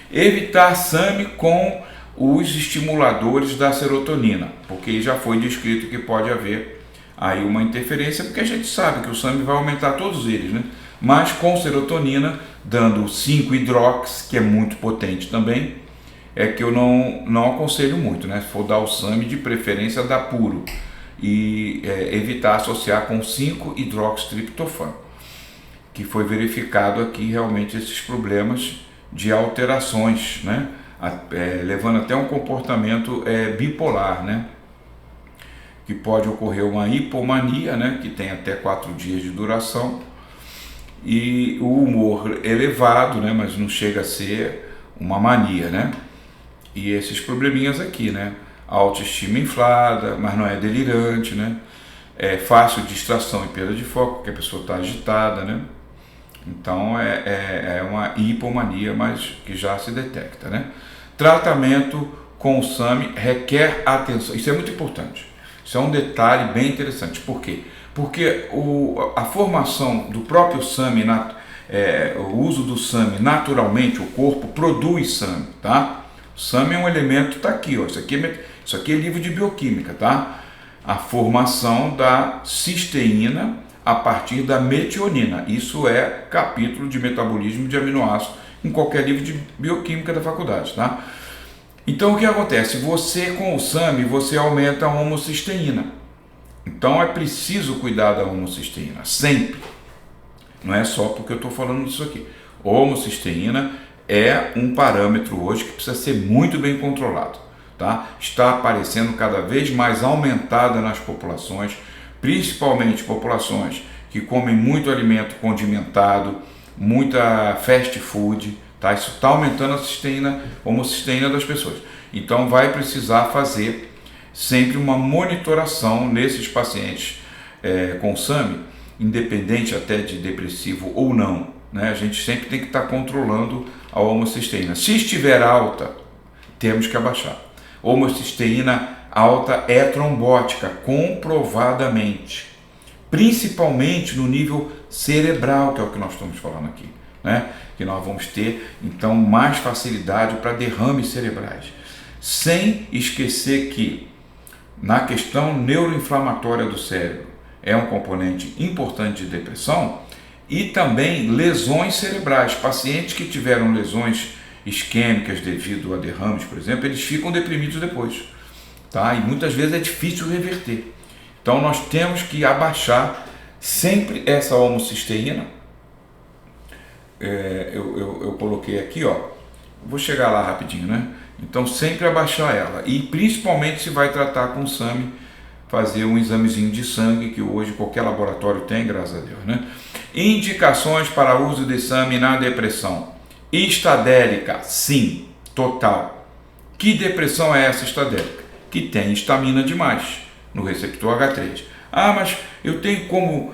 Evitar SAMe com os estimuladores da serotonina, porque já foi descrito que pode haver aí uma interferência, porque a gente sabe que o SAMe vai aumentar todos eles, né? Mas com serotonina, dando 5-hidrox, que é muito potente também, é que eu não aconselho muito, né? Se for dar o SAMe, de preferência dá puro, e evitar associar com 5-hidroxitriptofano, que foi verificado aqui realmente esses problemas de alterações, né? Levando até um comportamento bipolar, né? Que pode ocorrer uma hipomania, né? Que tem até 4 dias de duração, e o humor elevado, né? Mas não chega a ser uma mania, né? E esses probleminhas aqui, né? A autoestima inflada, mas não é delirante, né? é fácil distração e perda de foco, porque a pessoa está agitada, né? Então é uma hipomania, mas que já se detecta, né? Tratamento com o SAMI requer atenção, isso é muito importante, isso é um detalhe bem interessante. Por quê? Porque a formação do próprio SAMI, o uso do SAMI naturalmente, o corpo produz SAMI, tá? O SAMI é um elemento, tá aqui, ó, isso aqui é livro de bioquímica, tá? A formação da cisteína a partir da metionina, isso é capítulo de metabolismo de aminoácidos em qualquer livro de bioquímica da faculdade, tá? Então o que acontece? Você com o SAMI, você aumenta a homocisteína. Então é preciso cuidar da homocisteína, sempre. Não é só porque eu estou falando disso aqui. Homocisteína é um parâmetro hoje que precisa ser muito bem controlado, tá? Está aparecendo cada vez mais aumentada nas populações, principalmente populações que comem muito alimento condimentado, muita fast food, tá? Isso está aumentando a homocisteína das pessoas. Então vai precisar fazer sempre uma monitoração nesses pacientes com SAMI, independente até de depressivo ou não, né? A gente sempre tem que estar controlando a homocisteína. Se estiver alta, temos que abaixar. Homocisteína alta é trombótica, comprovadamente, principalmente no nível cerebral, que é o que nós estamos falando aqui, né? Que nós vamos ter então mais facilidade para derrames cerebrais, sem esquecer que na questão neuroinflamatória do cérebro é um componente importante de depressão, e também lesões cerebrais. Pacientes que tiveram lesões isquêmicas devido a derrames, por exemplo, eles ficam deprimidos depois, tá? E muitas vezes é difícil reverter. Então nós temos que abaixar sempre essa homocisteína. Eu coloquei aqui, ó, vou chegar lá rapidinho, né? Então sempre abaixar ela, e principalmente se vai tratar com SAMI, fazer um examezinho de sangue, que hoje qualquer laboratório tem, graças a Deus, né? Indicações para uso de SAMI na depressão. Estadélica, sim, total. Que depressão é essa estadélica? Que tem histamina demais no receptor H3. Ah, mas eu tenho como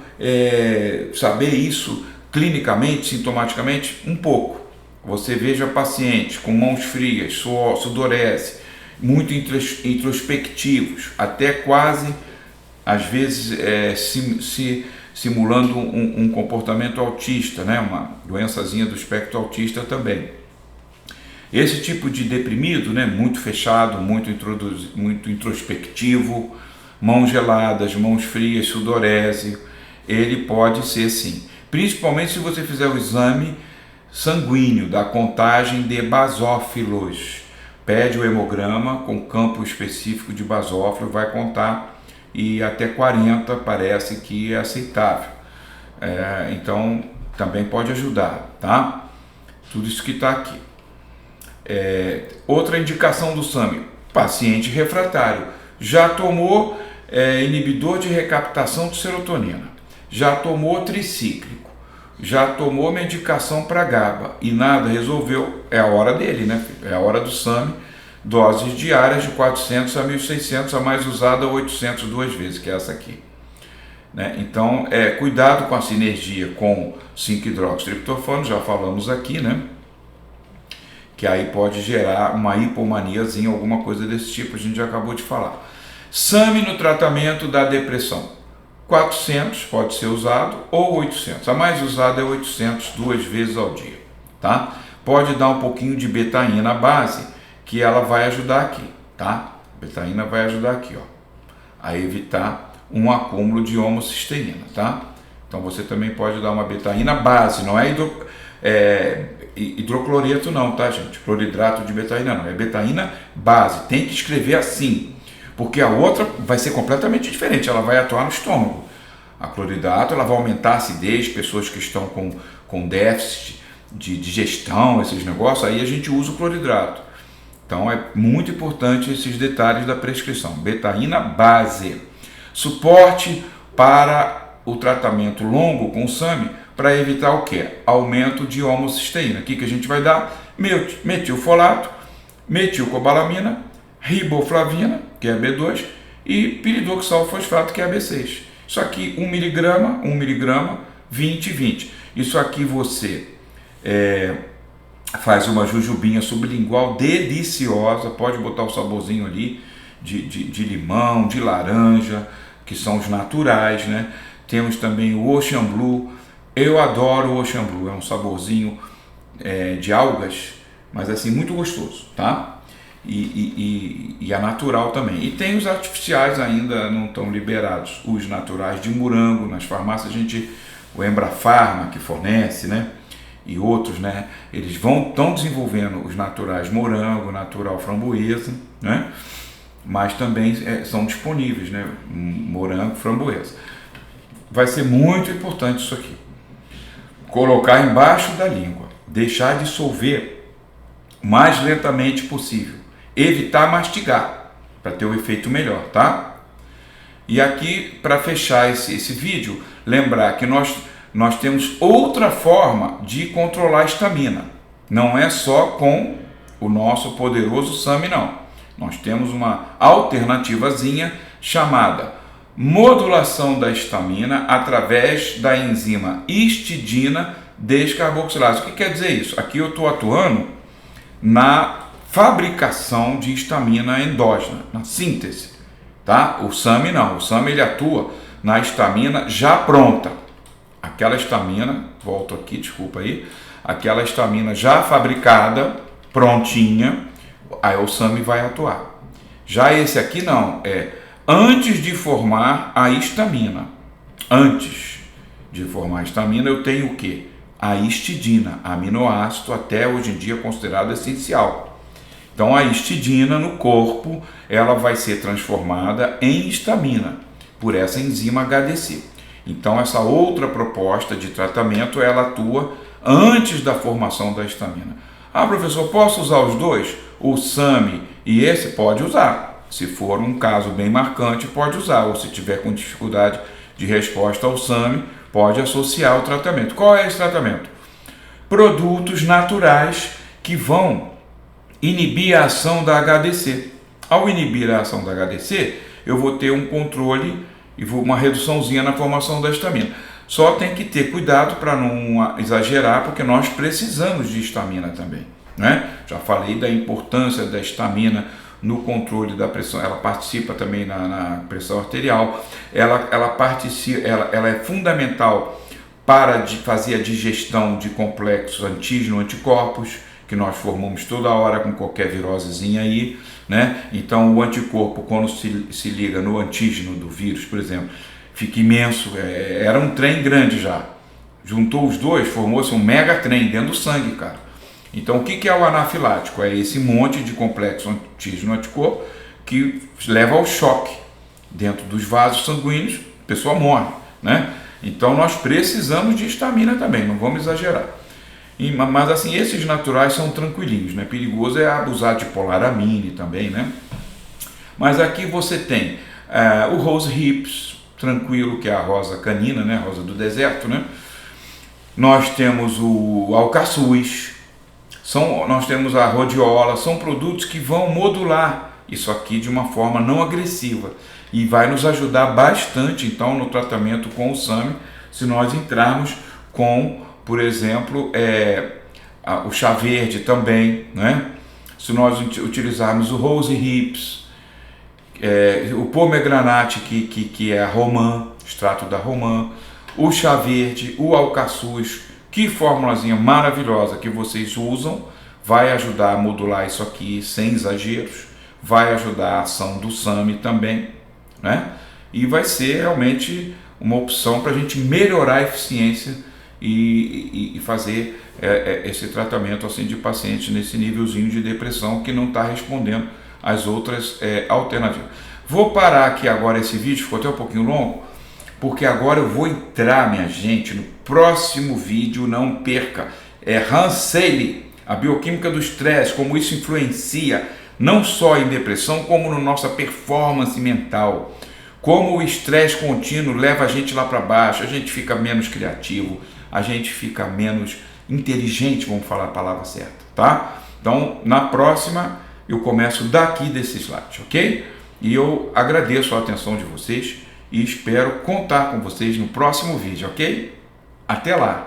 saber isso clinicamente, sintomaticamente? Um pouco. Você veja pacientes com mãos frias, sudorese, muito introspectivos, até quase, às vezes, simulando um comportamento autista, né? Uma doençazinha do espectro autista também. Esse tipo de deprimido, né? Muito fechado, muito introspectivo, mãos geladas, mãos frias, sudorese, ele pode ser sim. Principalmente se você fizer o exame sanguíneo da contagem de basófilos. Pede o hemograma com campo específico de basófilo, vai contar, e até 40 parece que é aceitável. Então também pode ajudar, tá? Tudo isso que está aqui. Outra indicação do SAMI: paciente refratário, já tomou inibidor de recaptação de serotonina, já tomou tricíclico, já tomou medicação para GABA e nada resolveu, é a hora dele, né? É a hora do SAMI, doses diárias de 400 a 1.600, a mais usada 800 duas vezes, que é essa aqui, né? Então, cuidado com a sinergia com 5-hidroxitriptofano, já falamos aqui, né? Que aí pode gerar uma hipomaniazinha, alguma coisa desse tipo, a gente já acabou de falar. SAMI no tratamento da depressão: 400 pode ser usado, ou 800. A mais usada é 800 duas vezes ao dia, tá? Pode dar um pouquinho de betaína base, que ela vai ajudar aqui, tá? Betaína vai ajudar aqui, ó, a evitar um acúmulo de homocisteína, tá? Então você também pode dar uma betaína base, não é hidrocloreto não, tá, gente? Cloridrato de betaína não, é betaína base. Tem que escrever assim, porque a outra vai ser completamente diferente, ela vai atuar no estômago. A cloridrato, ela vai aumentar a acidez, pessoas que estão com déficit de digestão, esses negócios, aí a gente usa o cloridrato. Então é muito importante esses detalhes da prescrição. Betaína base. Suporte para o tratamento longo com SAMI, para evitar o quê? Aumento de homocisteína. O que a gente vai dar? Metilfolato, metilcobalamina, riboflavina, que é B2, e piridoxal fosfato, que é B6. Isso aqui 1 miligrama, 20 e 20. Isso aqui você faz uma jujubinha sublingual deliciosa, pode botar o saborzinho ali de limão, de laranja, que são os naturais, né? Temos também o Ocean Blue. Eu adoro o Ocean Blue, é um saborzinho de algas, mas assim, muito gostoso, tá? E é natural também. E tem os artificiais ainda não estão liberados, os naturais de morango. Nas farmácias o Embrafarma que fornece, né? E outros, né? Eles estão desenvolvendo os naturais morango, natural framboesa, né? Mas também são disponíveis, né? Morango, framboesa. Vai ser muito importante isso aqui. Colocar embaixo da língua, deixar dissolver o mais lentamente possível. Evitar mastigar, para ter o efeito melhor, tá? E aqui, para fechar esse vídeo, lembrar que nós temos outra forma de controlar a estamina. Não é só com o nosso poderoso SAMe, não. Nós temos uma alternativazinha chamada modulação da estamina através da enzima histidina descarboxilase. O que quer dizer isso? Aqui eu estou atuando na fabricação de estamina endógena, na síntese, tá? O SAMe não, o SAMe ele atua na estamina já pronta. Aquela estamina, volto aqui, desculpa aí, aquela estamina já fabricada, prontinha, aí o SAMe vai atuar. Já esse aqui não, antes de formar a histamina. Antes de formar a histamina eu tenho o quê? A histidina, aminoácido até hoje em dia considerado essencial. Então a histidina no corpo, ela vai ser transformada em histamina por essa enzima HDC. Então essa outra proposta de tratamento, ela atua antes da formação da histamina. Ah, professor, posso usar os dois? O SAMe e esse pode usar. Se for um caso bem marcante, pode usar. Ou se tiver com dificuldade de resposta ao SAMe, pode associar o tratamento. Qual é esse tratamento? Produtos naturais que vão inibir a ação da HDC. Ao inibir a ação da HDC, eu vou ter um controle e uma reduçãozinha na formação da histamina. Só tem que ter cuidado para não exagerar, porque nós precisamos de histamina também, né? Já falei da importância da histamina no controle da pressão. Ela participa também na pressão arterial. Ela é fundamental para fazer a digestão de complexos antígeno-anticorpos, que nós formamos toda hora com qualquer virosezinha aí, né? Então o anticorpo, quando se liga no antígeno do vírus, por exemplo, fica imenso, era um trem grande já. Juntou os dois, formou-se um mega trem dentro do sangue, cara. Então o que é o anafilático? É esse monte de complexo antígeno-anticorpo que leva ao choque dentro dos vasos sanguíneos, a pessoa morre, né? Então nós precisamos de histamina também, não vamos exagerar. Mas assim, esses naturais são tranquilinhos, né? Perigoso é abusar de polaramine também, né? Mas aqui você tem o Rose Hips, tranquilo, que é a rosa canina, né? Rosa do deserto, né? Nós temos o alcaçuz, nós temos a rhodiola, são produtos que vão modular isso aqui de uma forma não agressiva e vai nos ajudar bastante, então, no tratamento com o SAMe, se nós entrarmos com, por exemplo, o chá verde também, né? Se nós utilizarmos o Rose Hips, o pomegranate, que é a romã, extrato da romã, o chá verde, o alcaçuz, que formulazinha maravilhosa que vocês usam, vai ajudar a modular isso aqui sem exageros, vai ajudar a ação do SAMe também, né? E vai ser realmente uma opção para a gente melhorar a eficiência e fazer esse tratamento assim de pacientes nesse nívelzinho de depressão que não está respondendo às outras alternativas. Vou parar aqui agora esse vídeo, ficou até um pouquinho longo, porque agora eu vou entrar, minha gente, no próximo vídeo, não perca. Hans Selye, a bioquímica do estresse, como isso influencia não só em depressão, como na nossa performance mental. Como o estresse contínuo leva a gente lá para baixo, a gente fica menos criativo, a gente fica menos inteligente, vamos falar a palavra certa, tá? Então, na próxima, eu começo daqui desse slide, ok? E eu agradeço a atenção de vocês e espero contar com vocês no próximo vídeo, ok? Até lá!